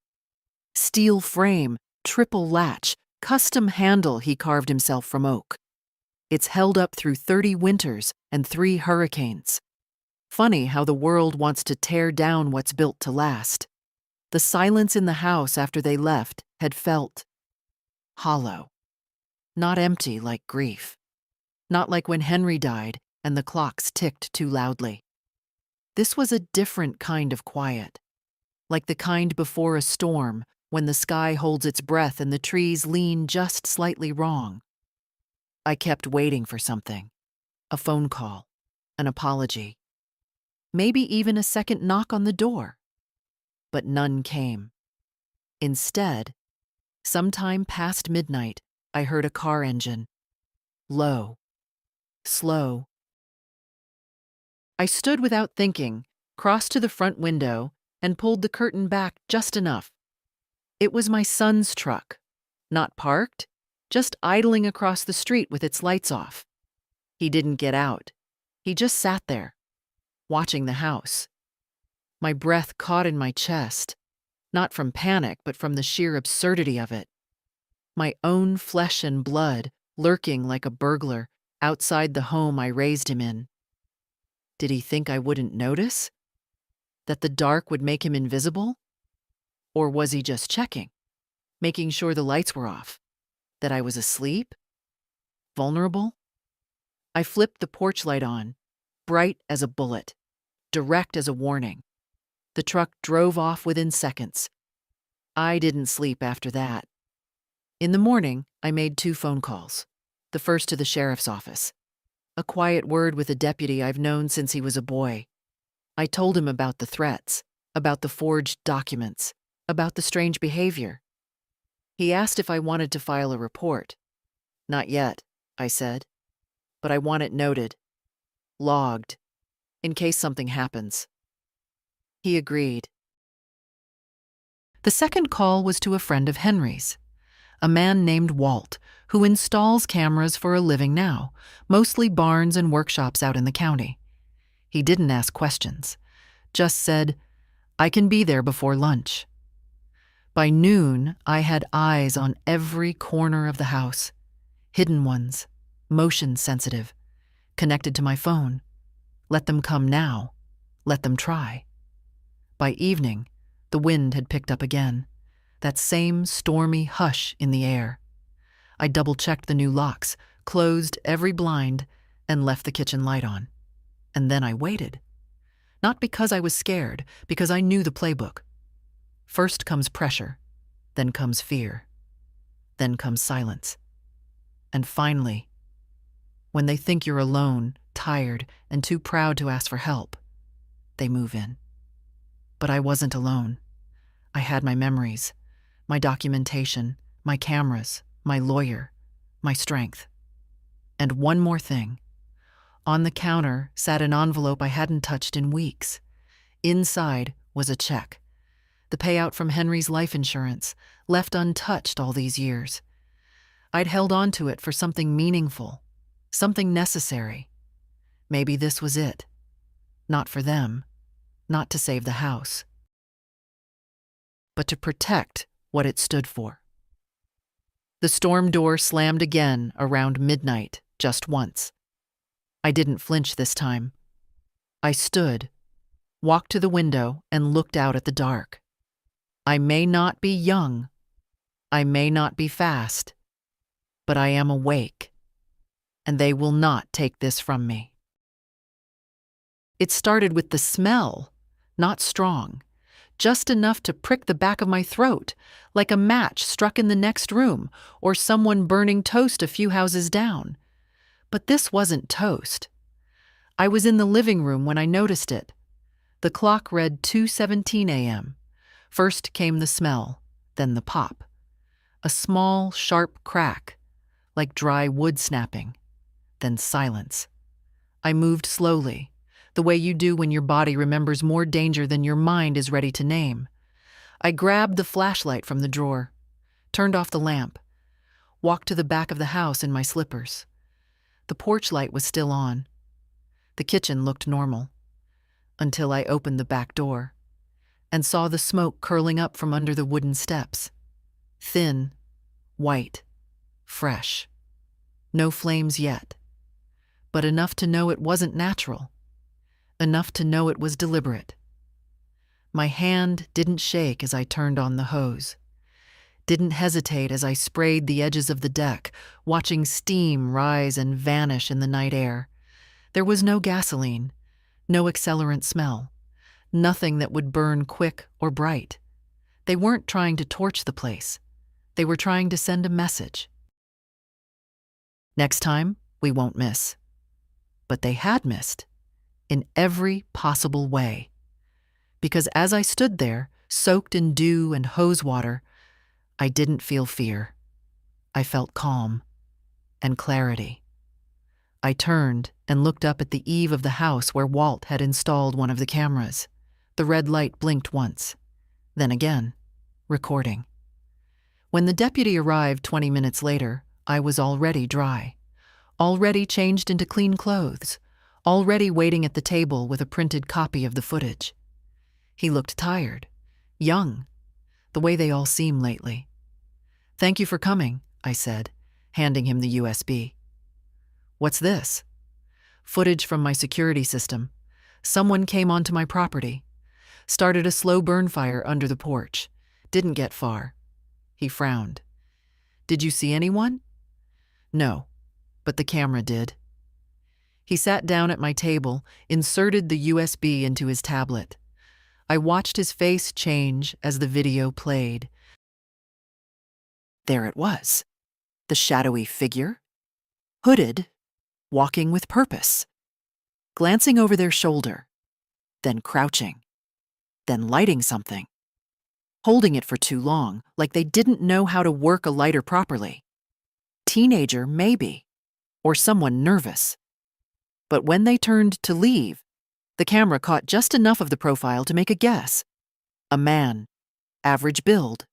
Steel frame, triple latch, custom handle he carved himself from oak. It's held up through 30 winters and 3 hurricanes. Funny how the world wants to tear down what's built to last. The silence in the house after they left had felt hollow. Not empty like grief. Not like when Henry died and the clocks ticked too loudly. This was a different kind of quiet. Like the kind before a storm, when the sky holds its breath and the trees lean just slightly wrong. I kept waiting for something. A phone call. An apology. Maybe even a second knock on the door. But none came. Instead, sometime past midnight, I heard a car engine. Low. Slow. I stood without thinking, crossed to the front window, and pulled the curtain back just enough. It was my son's truck. Not parked, just idling across the street with its lights off. He didn't get out. He just sat there, watching the house. My breath caught in my chest, not from panic, but from the sheer absurdity of it. My own flesh and blood lurking like a burglar outside the home I raised him in. Did he think I wouldn't notice? That the dark would make him invisible? Or was he just checking, making sure the lights were off? That I was asleep? Vulnerable? I flipped the porch light on, bright as a bullet, direct as a warning. The truck drove off within seconds. I didn't sleep after that. In the morning, I made 2 phone calls. The first to the sheriff's office. A quiet word with a deputy I've known since he was a boy. I told him about the threats, about the forged documents, about the strange behavior. He asked if I wanted to file a report. Not yet, I said, but I want it noted, logged, in case something happens. He agreed. The second call was to a friend of Henry's, a man named Walt, who installs cameras for a living now, mostly barns and workshops out in the county. He didn't ask questions, just said, "I can be there before lunch." By noon, I had eyes on every corner of the house, hidden ones, motion sensitive, connected to my phone. Let them come now. Let them try. By evening, the wind had picked up again, that same stormy hush in the air. I double-checked the new locks, closed every blind, and left the kitchen light on. And then I waited. Not because I was scared, because I knew the playbook. First comes pressure, then comes fear, then comes silence. And finally, when they think you're alone, tired, and too proud to ask for help, they move in. But I wasn't alone. I had my memories, my documentation, my cameras, my lawyer, my strength. And one more thing. On the counter sat an envelope I hadn't touched in weeks. Inside was a check. The payout from Henry's life insurance, left untouched all these years. I'd held on to it for something meaningful, something necessary. Maybe this was it. Not for them, not to save the house, but to protect what it stood for. The storm door slammed again around midnight, just once. I didn't flinch this time. I stood, walked to the window, and looked out at the dark. I may not be young, I may not be fast, but I am awake, and they will not take this from me. It started with the smell, not strong, just enough to prick the back of my throat, like a match struck in the next room or someone burning toast a few houses down. But this wasn't toast. I was in the living room when I noticed it. The clock read 2:17 a.m. First came the smell, then the pop. A small, sharp crack, like dry wood snapping, then silence. I moved slowly, the way you do when your body remembers more danger than your mind is ready to name. I grabbed the flashlight from the drawer, turned off the lamp, walked to the back of the house in my slippers. The porch light was still on. The kitchen looked normal, until I opened the back door and saw the smoke curling up from under the wooden steps. Thin, white, fresh. No flames yet, but enough to know it wasn't natural, enough to know it was deliberate. My hand didn't shake as I turned on the hose, didn't hesitate as I sprayed the edges of the deck, watching steam rise and vanish in the night air. There was no gasoline, no accelerant smell, nothing that would burn quick or bright. They weren't trying to torch the place. They were trying to send a message. Next time, we won't miss. But they had missed, in every possible way. Because as I stood there, soaked in dew and hose water, I didn't feel fear. I felt calm and clarity. I turned and looked up at the eave of the house where Walt had installed one of the cameras. The red light blinked once, then again, recording. When the deputy arrived 20 minutes later, I was already dry, already changed into clean clothes, already waiting at the table with a printed copy of the footage. He looked tired, young, the way they all seem lately. "Thank you for coming," I said, handing him the USB. "What's this?" "Footage from my security system. Someone came onto my property. Started a slow burn fire under the porch. Didn't get far." He frowned. "Did you see anyone?" "No, but the camera did." He sat down at my table, inserted the USB into his tablet. I watched his face change as the video played. There it was, the shadowy figure, hooded, walking with purpose, glancing over their shoulder, then crouching, then lighting something, holding it for too long, like they didn't know how to work a lighter properly. Teenager, maybe, or someone nervous. But when they turned to leave, the camera caught just enough of the profile to make a guess. A man, average build,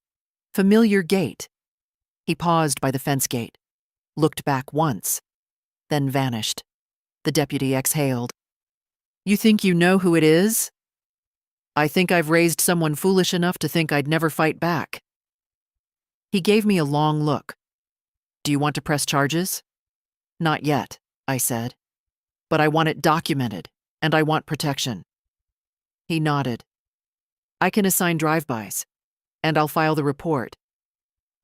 familiar gait. He paused by the fence gate, looked back once, then vanished. The deputy exhaled. "You think you know who it is?" "I think I've raised someone foolish enough to think I'd never fight back." He gave me a long look. "Do you want to press charges?" "Not yet," I said. "But I want it documented, and I want protection." He nodded. "I can assign drive-bys, and I'll file the report.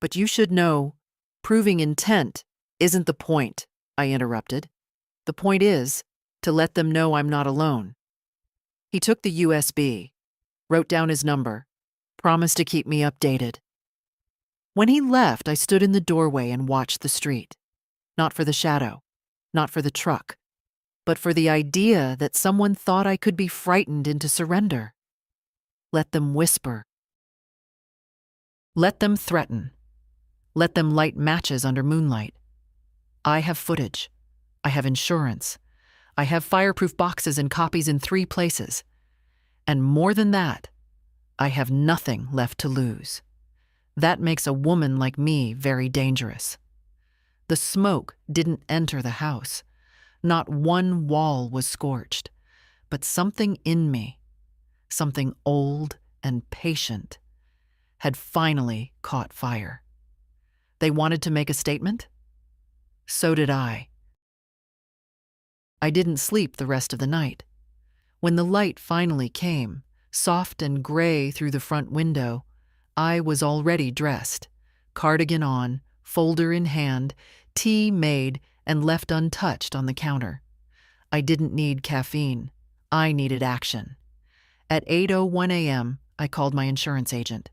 But you should know, proving intent isn't the point," I interrupted. "The point is to let them know I'm not alone." He took the USB, wrote down his number, promised to keep me updated. When he left, I stood in the doorway and watched the street. Not for the shadow, not for the truck, but for the idea that someone thought I could be frightened into surrender. Let them whisper. Let them threaten. Let them light matches under moonlight. I have footage. I have insurance. I have fireproof boxes and copies in 3 places. And more than that, I have nothing left to lose. That makes a woman like me very dangerous. The smoke didn't enter the house. Not one wall was scorched. But something in me, something old and patient, had finally caught fire. They wanted to make a statement? So did I. I didn't sleep the rest of the night. When the light finally came, soft and gray through the front window, I was already dressed, cardigan on, folder in hand, tea made and left untouched on the counter. I didn't need caffeine. I needed action. At 8:01 a.m., I called my insurance agent.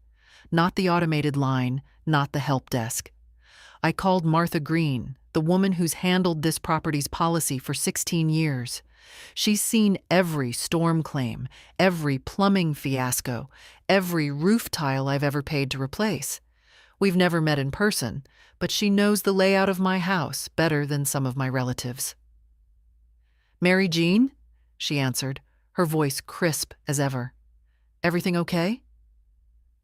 Not the automated line, not the help desk. I called Martha Green, the woman who's handled this property's policy for 16 years. She's seen every storm claim, every plumbing fiasco, every roof tile I've ever paid to replace. We've never met in person, but she knows the layout of my house better than some of my relatives. "Mary Jean?" she answered, her voice crisp as ever. "Everything okay?"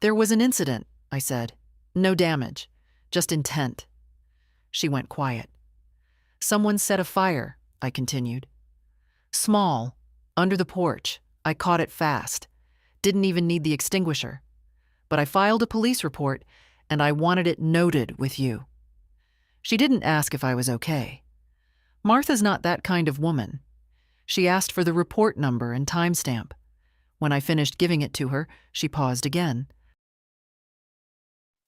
"There was an incident," I said. "No damage, just intent." She went quiet. "Someone set a fire," I continued. "Small, under the porch. I caught it fast. Didn't even need the extinguisher. But I filed a police report, and I wanted it noted with you." She didn't ask if I was okay. Martha's not that kind of woman. She asked for the report number and timestamp. When I finished giving it to her, she paused again.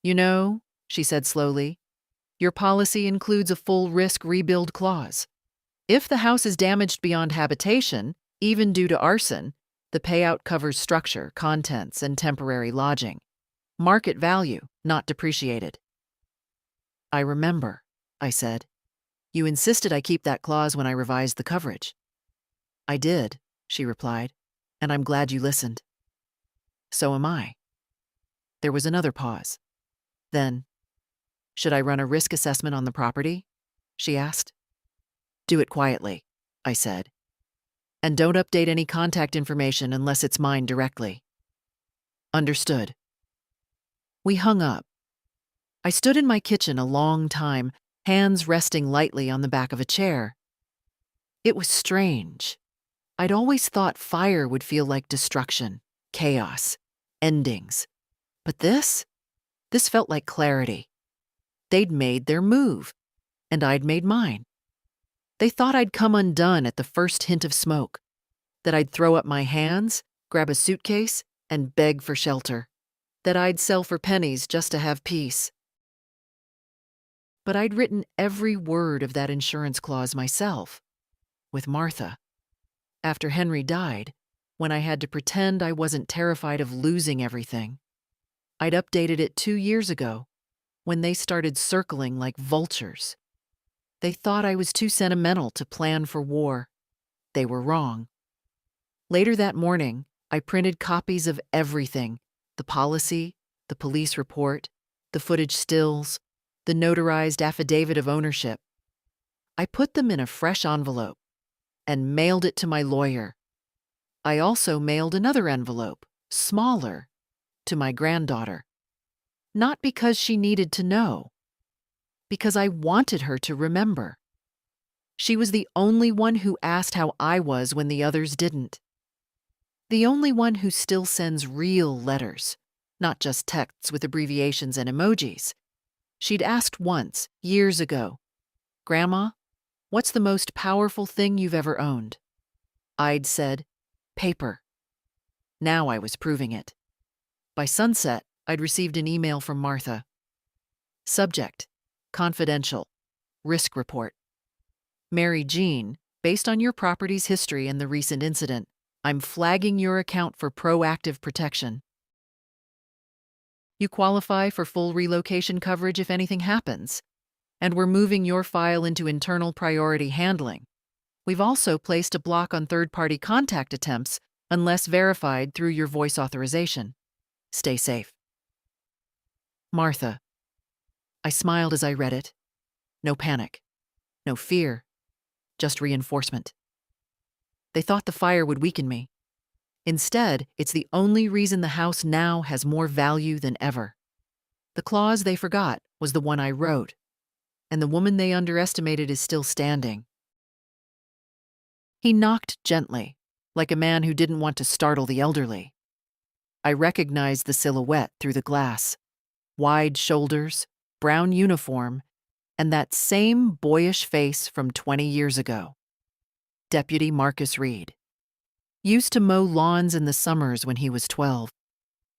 "You know," she said slowly, "your policy includes a full risk rebuild clause. If the house is damaged beyond habitation, even due to arson, the payout covers structure, contents, and temporary lodging. Market value, not depreciated." "I remember," I said. "You insisted I keep that clause when I revised the coverage." "I did," she replied, "and I'm glad you listened." "So am I." There was another pause. Then, "Should I run a risk assessment on the property?" she asked. "Do it quietly," I said. "And don't update any contact information unless it's mine directly." "Understood." We hung up. I stood in my kitchen a long time, hands resting lightly on the back of a chair. It was strange. I'd always thought fire would feel like destruction, chaos, endings. But this felt like clarity. They'd made their move, and I'd made mine. They thought I'd come undone at the first hint of smoke, that I'd throw up my hands, grab a suitcase, and beg for shelter, that I'd sell for pennies just to have peace. But I'd written every word of that insurance clause myself, with Martha. After Henry died, when I had to pretend I wasn't terrified of losing everything, I'd updated it 2 years ago, when they started circling like vultures. They thought I was too sentimental to plan for war. They were wrong. Later that morning, I printed copies of everything: the policy, the police report, the footage stills, the notarized affidavit of ownership. I put them in a fresh envelope and mailed it to my lawyer. I also mailed another envelope, smaller, to my granddaughter. Not because she needed to know, because I wanted her to remember. She was the only one who asked how I was when the others didn't. The only one who still sends real letters, not just texts with abbreviations and emojis. She'd asked once, years ago, "Grandma, what's the most powerful thing you've ever owned?" I'd said, "Paper." Now I was proving it. By sunset, I'd received an email from Martha. Subject: confidential. Risk report. "Mary Jean, based on your property's history and the recent incident, I'm flagging your account for proactive protection. You qualify for full relocation coverage if anything happens, and we're moving your file into internal priority handling. We've also placed a block on third-party contact attempts unless verified through your voice authorization. Stay safe. Martha." I smiled as I read it. No panic, no fear, just reinforcement. They thought the fire would weaken me. Instead, it's the only reason the house now has more value than ever. The clause they forgot was the one I wrote, and the woman they underestimated is still standing. He knocked gently, like a man who didn't want to startle the elderly. I recognized the silhouette through the glass. Wide shoulders, brown uniform, and that same boyish face from 20 years ago. Deputy Marcus Reed. Used to mow lawns in the summers when he was 12.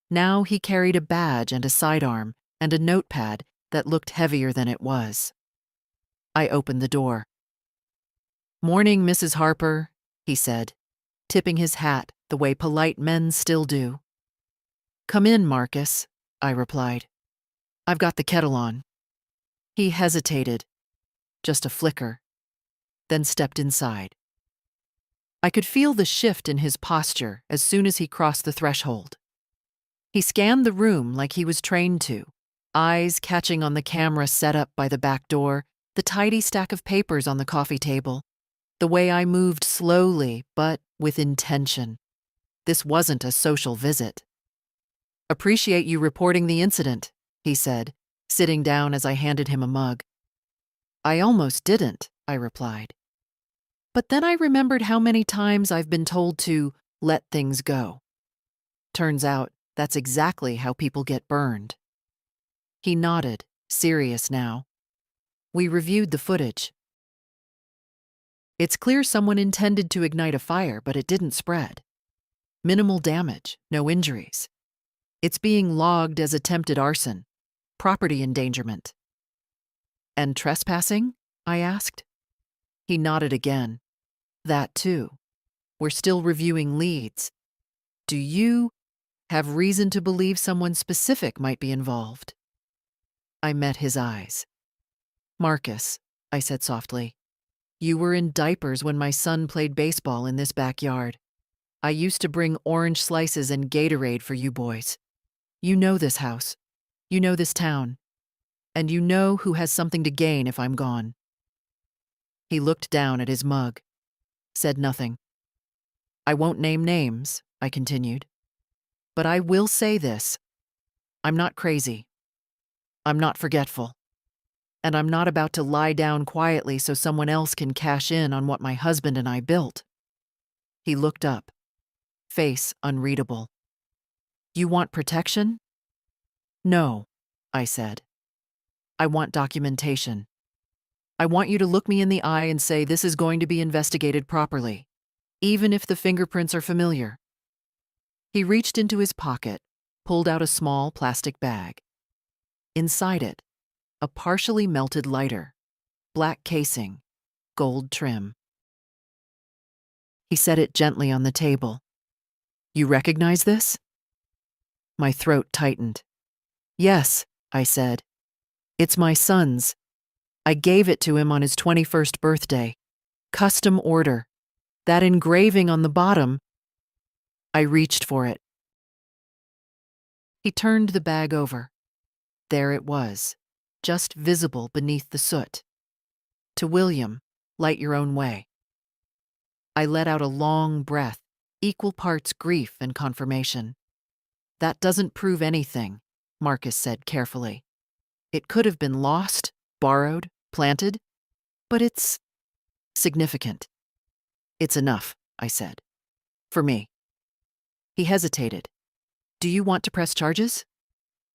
Now he carried a badge and a sidearm and a notepad that looked heavier than it was. I opened the door. "Morning, Mrs. Harper," he said, tipping his hat the way polite men still do. "Come in, Marcus," I replied. "I've got the kettle on." He hesitated, just a flicker, then stepped inside. I could feel the shift in his posture as soon as he crossed the threshold. He scanned the room like he was trained to, eyes catching on the camera set up by the back door, the tidy stack of papers on the coffee table, the way I moved slowly but with intention. This wasn't a social visit. "Appreciate you reporting the incident," he said, sitting down as I handed him a mug. "I almost didn't," I replied. But then I remembered how many times I've been told to let things go. Turns out that's exactly how people get burned. He nodded, serious now. We reviewed the footage. It's clear someone intended to ignite a fire, but it didn't spread. Minimal damage, no injuries. It's being logged as attempted arson, property endangerment. "And trespassing?" I asked. He nodded again. "That too. We're still reviewing leads. Do you have reason to believe someone specific might be involved?" I met his eyes. "Marcus," I said softly, "you were in diapers when my son played baseball in this backyard. I used to bring orange slices and Gatorade for you boys. You know this house. You know this town. And you know who has something to gain if I'm gone." He looked down at his mug, said nothing. "I won't name names," I continued. "But I will say this. I'm not crazy. I'm not forgetful. And I'm not about to lie down quietly so someone else can cash in on what my husband and I built." He looked up, face unreadable. "You want protection?" "No," I said. "I want documentation. I want you to look me in the eye and say this is going to be investigated properly, even if the fingerprints are familiar." He reached into his pocket, pulled out a small plastic bag. Inside it, a partially melted lighter, black casing, gold trim. He set it gently on the table. "You recognize this?" My throat tightened. "Yes," I said. "It's my son's. I gave it to him on his 21st birthday. Custom order. That engraving on the bottom." I reached for it. He turned the bag over. There it was, just visible beneath the soot. "To William, light your own way." I let out a long breath, equal parts grief and confirmation. "That doesn't prove anything," Marcus said carefully. "It could have been lost, borrowed, planted, but it's significant." "It's enough," I said. "For me." He hesitated. "Do you want to press charges?"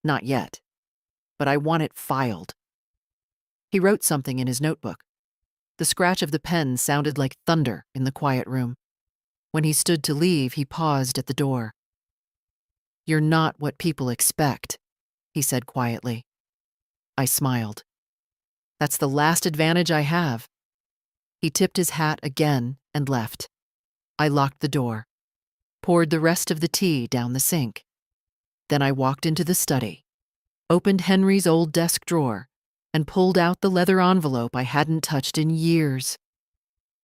"Not yet. But I want it filed." He wrote something in his notebook. The scratch of the pen sounded like thunder in the quiet room. When he stood to leave, he paused at the door. "You're not what people expect," he said quietly. I smiled. "That's the last advantage I have." He tipped his hat again and left. I locked the door, poured the rest of the tea down the sink. Then I walked into the study, opened Henry's old desk drawer, and pulled out the leather envelope I hadn't touched in years.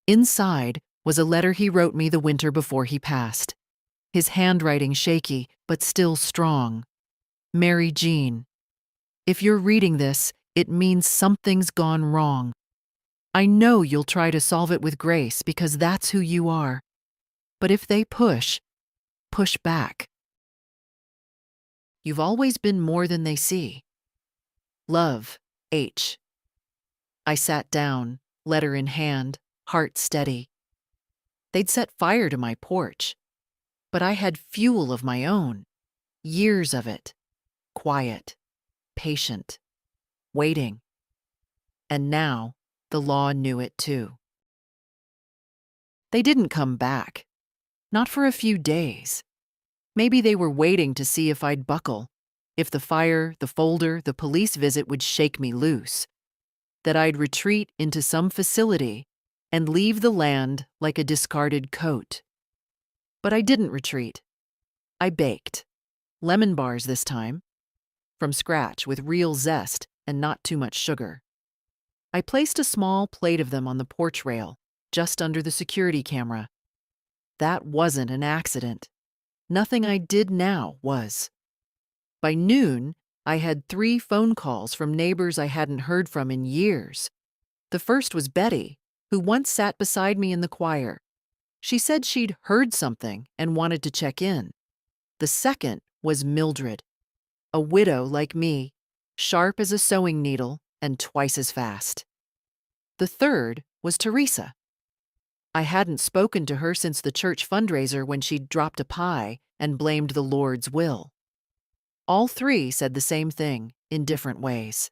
Inside was a letter he wrote me the winter before he passed. His handwriting shaky, but still strong. "Mary Jean, if you're reading this, it means something's gone wrong. I know you'll try to solve it with grace because that's who you are. But if they push back. You've always been more than they see. Love, H." I sat down, letter in hand, heart steady. They'd set fire to my porch. But I had fuel of my own, years of it, quiet, patient, waiting. And now the law knew it too. They didn't come back, not for a few days. Maybe they were waiting to see if I'd buckle, if the fire, the folder, the police visit would shake me loose, that I'd retreat into some facility and leave the land like a discarded coat. But I didn't retreat. I baked. Lemon bars this time, from scratch with real zest and not too much sugar. I placed a small plate of them on the porch rail, just under the security camera. That wasn't an accident. Nothing I did now was. By noon, I had 3 phone calls from neighbors I hadn't heard from in years. The first was Betty, who once sat beside me in the choir. She said she'd heard something and wanted to check in. The second was Mildred, a widow like me, sharp as a sewing needle and twice as fast. The third was Teresa. I hadn't spoken to her since the church fundraiser when she'd dropped a pie and blamed the Lord's will. All 3 said the same thing in different ways.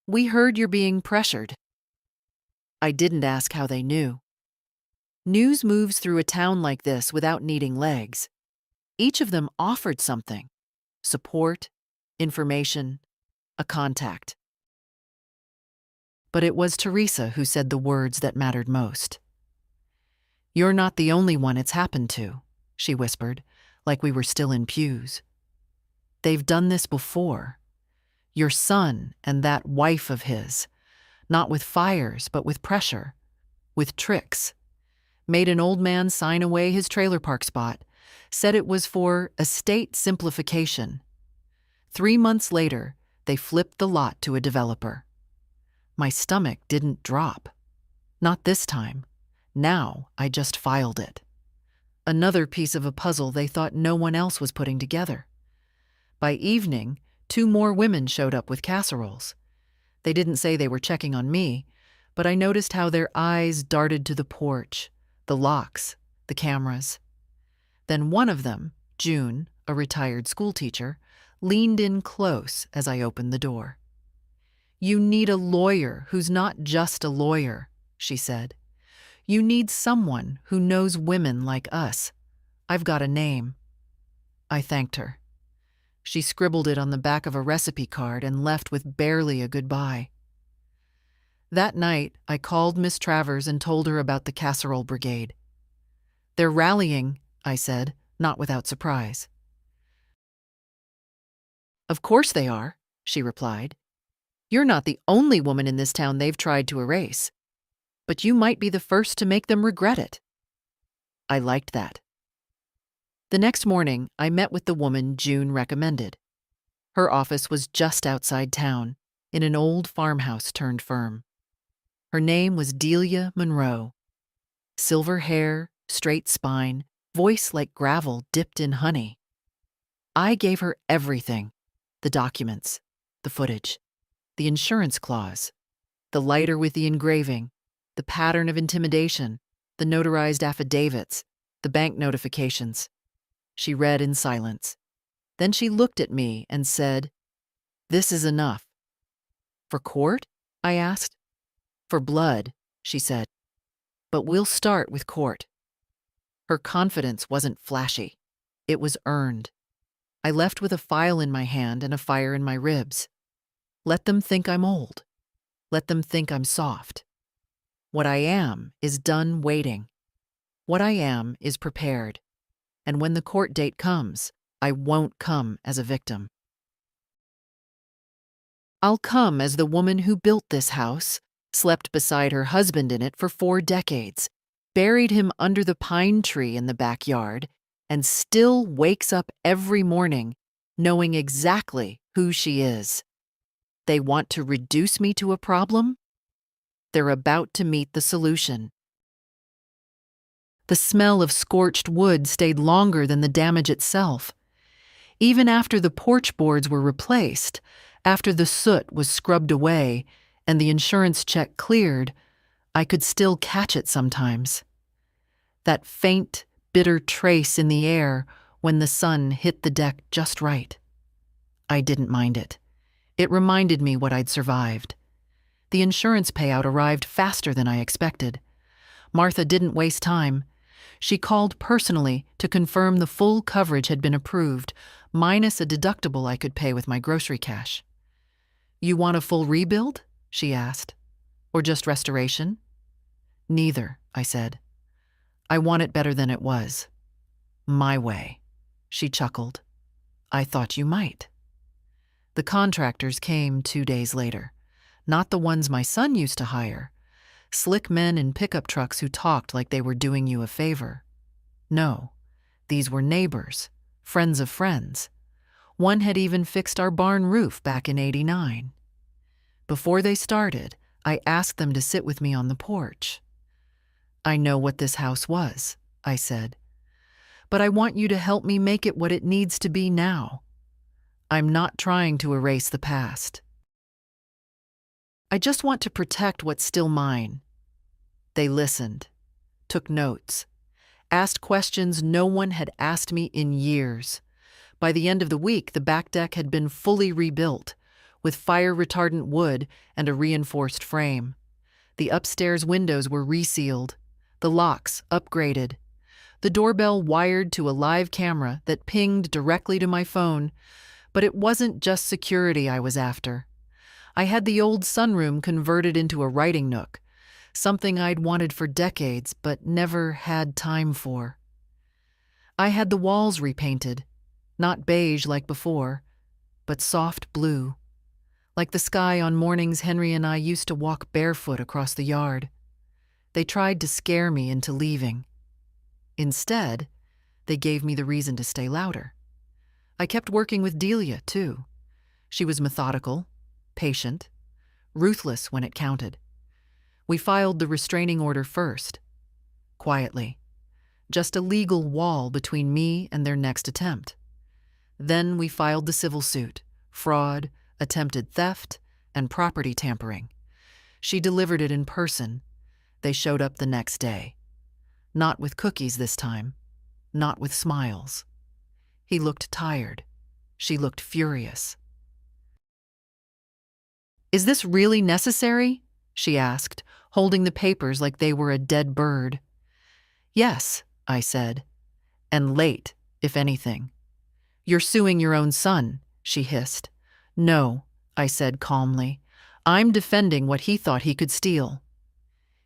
"We heard you're being pressured." I didn't ask how they knew. News moves through a town like this without needing legs. Each of them offered something: support, information, a contact. But it was Teresa who said the words that mattered most. "You're not the only one it's happened to," she whispered, like we were still in pews. "They've done this before. Your son and that wife of his, not with fires, but with pressure, with tricks. Made an old man sign away his trailer park spot, said it was for estate simplification. 3 months later, they flipped the lot to a developer." My stomach didn't drop. Not this time. Now I just filed it. Another piece of a puzzle they thought no one else was putting together. By evening, 2 more women showed up with casseroles. They didn't say they were checking on me, but I noticed how their eyes darted to the porch, the locks, the cameras. Then one of them, June, a retired schoolteacher, leaned in close as I opened the door. "You need a lawyer who's not just a lawyer," she said. "You need someone who knows women like us. I've got a name." I thanked her. She scribbled it on the back of a recipe card and left with barely a goodbye. That night, I called Miss Travers and told her about the casserole brigade. "They're rallying," I said, not without surprise. "Of course they are," she replied. "You're not the only woman in this town they've tried to erase. But you might be the first to make them regret it." I liked that. The next morning, I met with the woman June recommended. Her office was just outside town, in an old farmhouse turned firm. Her name was Delia Monroe. Silver hair, straight spine, voice like gravel dipped in honey. I gave her everything: the documents, the footage, the insurance clause, the lighter with the engraving, the pattern of intimidation, the notarized affidavits, the bank notifications. She read in silence. Then she looked at me and said, "This is enough." "For court?" I asked. "For blood," she said. "But we'll start with court." Her confidence wasn't flashy. It was earned. I left with a file in my hand and a fire in my ribs. Let them think I'm old. Let them think I'm soft. What I am is done waiting. What I am is prepared. And when the court date comes, I won't come as a victim. I'll come as the woman who built this house, slept beside her husband in it for 4 decades, buried him under the pine tree in the backyard, and still wakes up every morning knowing exactly who she is. They want to reduce me to a problem? They're about to meet the solution. The smell of scorched wood stayed longer than the damage itself. Even after the porch boards were replaced, after the soot was scrubbed away and the insurance check cleared, I could still catch it sometimes. that faint, bitter trace in the air when the sun hit the deck just right. I didn't mind it. It reminded me what I'd survived. The insurance payout arrived faster than I expected. Martha didn't waste time. She called personally to confirm the full coverage had been approved, minus a deductible I could pay with my grocery cash. "You want a full rebuild?" she asked. "Or just restoration?" "Neither," I said. "I want it better than it was. My way." She chuckled. "I thought you might." The contractors came 2 days later. Not the ones my son used to hire. Slick men in pickup trucks who talked like they were doing you a favor. No, these were neighbors, friends of friends. One had even fixed our barn roof back in '89. Before they started, I asked them to sit with me on the porch. "I know what this house was," I said, "but I want you to help me make it what it needs to be now. I'm not trying to erase the past. I just want to protect what's still mine." They listened, took notes, asked questions no one had asked me in years. By the end of the week, the back deck had been fully rebuilt, with fire-retardant wood and a reinforced frame. The upstairs windows were resealed, the locks upgraded, the doorbell wired to a live camera that pinged directly to my phone. But it wasn't just security I was after. I had the old sunroom converted into a writing nook, something I'd wanted for decades but never had time for. I had the walls repainted, not beige like before, but soft blue, like the sky on mornings Henry and I used to walk barefoot across the yard. They tried to scare me into leaving. Instead, they gave me the reason to stay louder. I kept working with Delia, too. She was methodical, patient, ruthless when it counted. We filed the restraining order first, quietly, just a legal wall between me and their next attempt. Then we filed the civil suit, fraud, attempted theft, and property tampering. She delivered it in person. They showed up the next day. Not with cookies this time, not with smiles. He looked tired. She looked furious. "Is this really necessary?" she asked, holding the papers like they were a dead bird. "Yes," I said. "And late, if anything." "You're suing your own son," she hissed. "No," I said calmly. "I'm defending what he thought he could steal."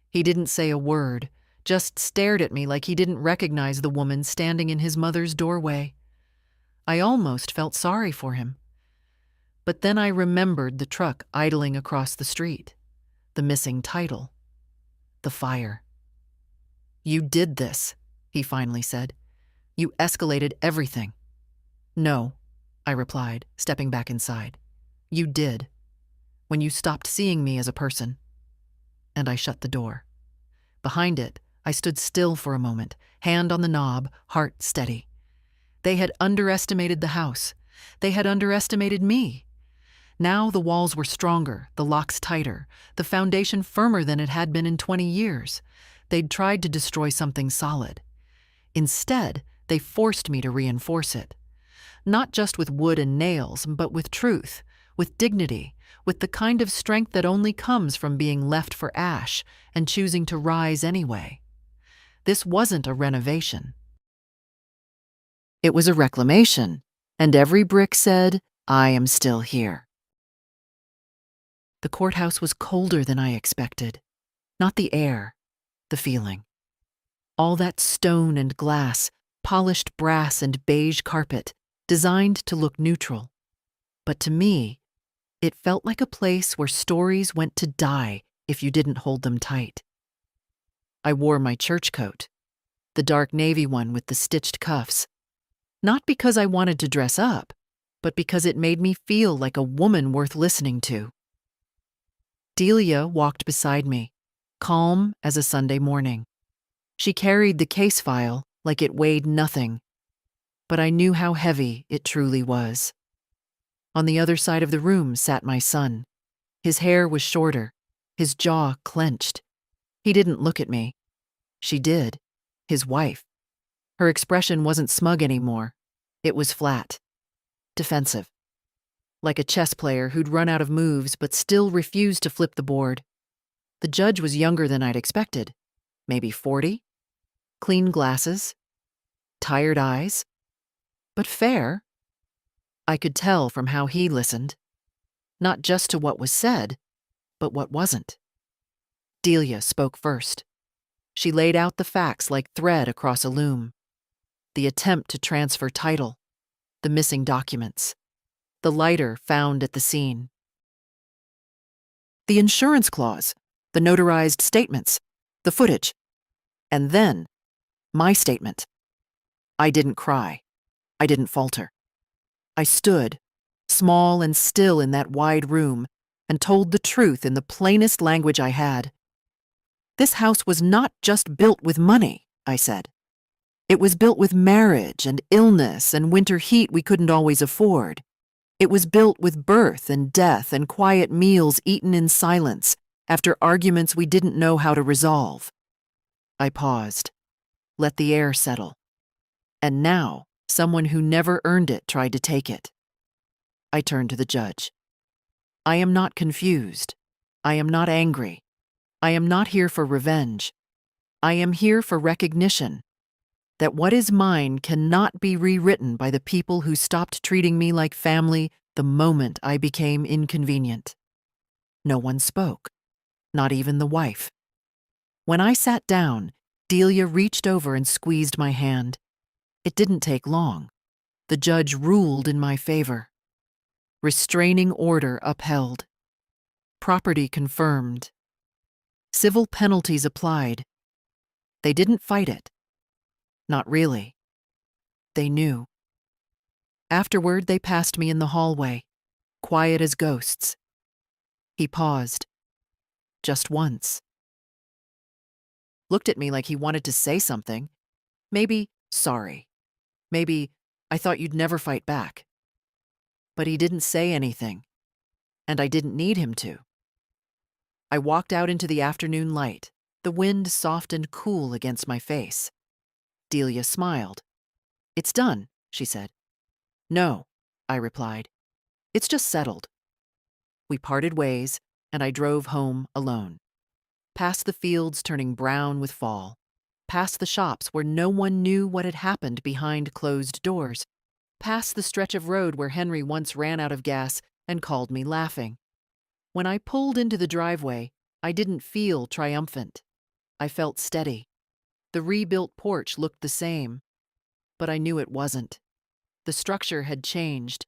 He didn't say a word, just stared at me like he didn't recognize the woman standing in his mother's doorway. I almost felt sorry for him. But then I remembered the truck idling across the street, the missing title, the fire. "You did this," he finally said. "You escalated everything." "No," I replied, stepping back inside. "You did, when you stopped seeing me as a person." And I shut the door. Behind it, I stood still for a moment, hand on the knob, heart steady. They had underestimated the house. They had underestimated me. Now the walls were stronger, the locks tighter, the foundation firmer than it had been in 20 years. They'd tried to destroy something solid. Instead, they forced me to reinforce it. Not just with wood and nails, but with truth, with dignity, with the kind of strength that only comes from being left for ash and choosing to rise anyway. This wasn't a renovation. It was a reclamation, and every brick said, "I am still here." The courthouse was colder than I expected. Not the air, the feeling. All that stone and glass, polished brass and beige carpet, designed to look neutral. But to me, it felt like a place where stories went to die if you didn't hold them tight. I wore my church coat, the dark navy one with the stitched cuffs, not because I wanted to dress up, but because it made me feel like a woman worth listening to. Delia walked beside me, calm as a Sunday morning. She carried the case file like it weighed nothing, but I knew how heavy it truly was. On the other side of the room sat my son. His hair was shorter, his jaw clenched. He didn't look at me. She did. His wife. Her expression wasn't smug anymore. It was flat, defensive, like a chess player who'd run out of moves but still refused to flip the board. The judge was younger than I'd expected, maybe 40, clean glasses, tired eyes, but fair. I could tell from how he listened, not just to what was said, but what wasn't. Delia spoke first. She laid out the facts like thread across a loom. The attempt to transfer title, the missing documents, the lighter found at the scene. The insurance clause, the notarized statements, the footage. And then, my statement. I didn't cry. I didn't falter. I stood, small and still in that wide room, and told the truth in the plainest language I had. This house was not just built with money, I said. It was built with marriage and illness and winter heat we couldn't always afford. It was built with birth and death and quiet meals eaten in silence after arguments we didn't know how to resolve. I paused, let the air settle. And now, someone who never earned it tried to take it. I turned to the judge. I am not confused. I am not angry. I am not here for revenge. I am here for recognition that what is mine cannot be rewritten by the people who stopped treating me like family the moment I became inconvenient. No one spoke, not even the wife. When I sat down, Delia reached over and squeezed my hand. It didn't take long. The judge ruled in my favor. Restraining order upheld. Property confirmed. Civil penalties applied. They didn't fight it. Not really. They knew. Afterward, they passed me in the hallway, quiet as ghosts. He paused. Just once. Looked at me like he wanted to say something. Maybe, sorry. Maybe, I thought you'd never fight back. But he didn't say anything, and I didn't need him to. I walked out into the afternoon light, the wind soft and cool against my face. Delia smiled. It's done, she said. No, I replied. It's just settled. We parted ways, and I drove home alone. Past the fields turning brown with fall. Past the shops where no one knew what had happened behind closed doors. Past the stretch of road where Henry once ran out of gas and called me laughing. When I pulled into the driveway, I didn't feel triumphant. I felt steady. The rebuilt porch looked the same, but I knew it wasn't. The structure had changed.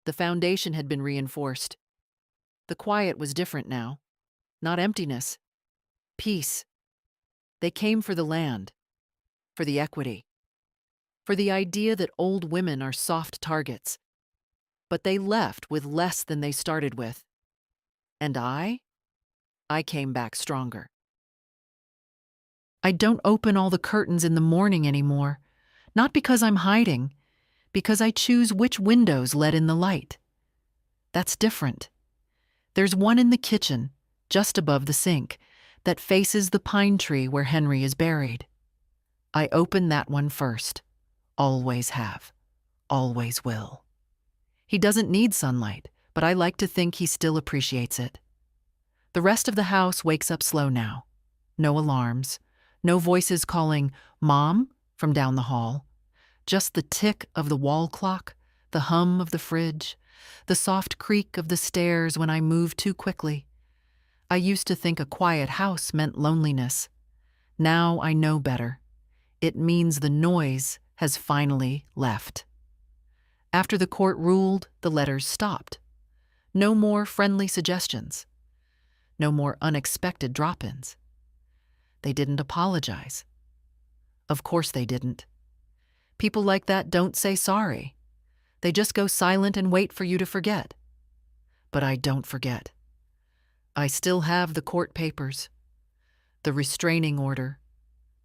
The foundation had been reinforced. The quiet was different now. Not emptiness. Peace. They came for the land, for the equity, for the idea that old women are soft targets. But they left with less than they started with. And I came back stronger. I don't open all the curtains in the morning anymore, not because I'm hiding, because I choose which windows let in the light. That's different. There's one in the kitchen, just above the sink, that faces the pine tree where Henry is buried. I open that one first. Always have. Always will. He doesn't need sunlight, but I like to think he still appreciates it. The rest of the house wakes up slow now. No alarms. No voices calling, "Mom," from down the hall. Just the tick of the wall clock, the hum of the fridge, the soft creak of the stairs when I move too quickly. I used to think a quiet house meant loneliness. Now I know better. It means the noise has finally left. After the court ruled, the letters stopped. No more friendly suggestions. No more unexpected drop-ins. They didn't apologize. Of course they didn't. People like that don't say sorry. They just go silent and wait for you to forget. But I don't forget. I still have the court papers, the restraining order,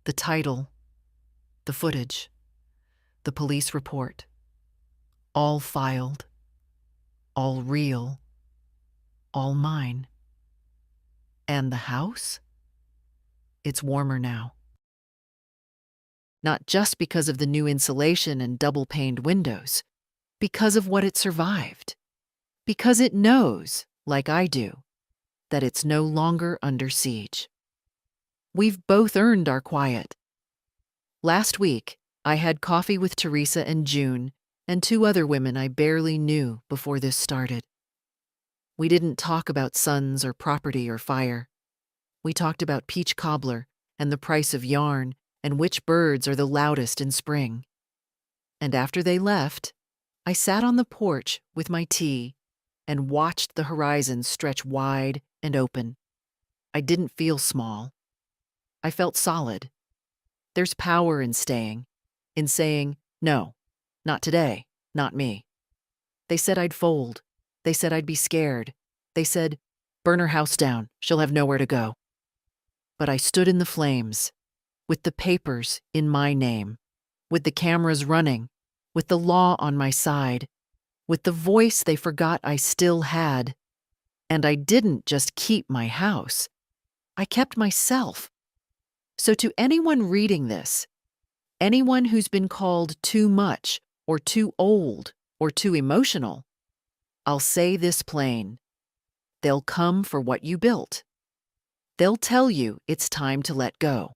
the title, the footage, the police report. All filed, all real, all mine. And the house? It's warmer now. not just because of the new insulation and double-paned windows, because of what it survived. Because it knows, like I do, that it's no longer under siege. We've both earned our quiet. Last week, I had coffee with Teresa and June and two other women I barely knew before this started. We didn't talk about sons or property or fire. We talked about peach cobbler and the price of yarn and which birds are the loudest in spring. And after they left, I sat on the porch with my tea and watched the horizon stretch wide and open. I didn't feel small. I felt solid. There's power in staying, in saying, no, not today, not me. They said I'd fold. They said I'd be scared. They said, burn her house down, she'll have nowhere to go. But I stood in the flames, with the papers in my name, with the cameras running, with the law on my side, with the voice they forgot I still had. And I didn't just keep my house. I kept myself. So to anyone reading this, anyone who's been called too much or too old or too emotional, I'll say this plain. They'll come for what you built. They'll tell you it's time to let go.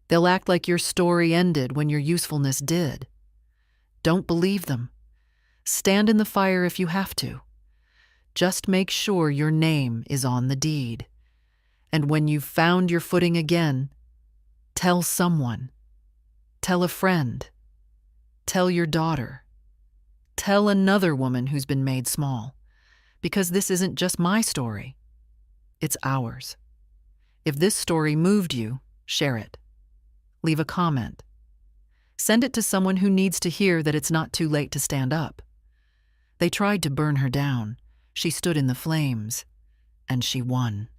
They'll act like your story ended when your usefulness did. Don't believe them. Stand in the fire if you have to. Just make sure your name is on the deed. And when you've found your footing again, tell someone. Tell a friend. Tell your daughter. Tell another woman who's been made small. Because this isn't just my story. It's ours. If this story moved you, share it. Leave a comment. Send it to someone who needs to hear that it's not too late to stand up. They tried to burn her down. She stood in the flames, and she won.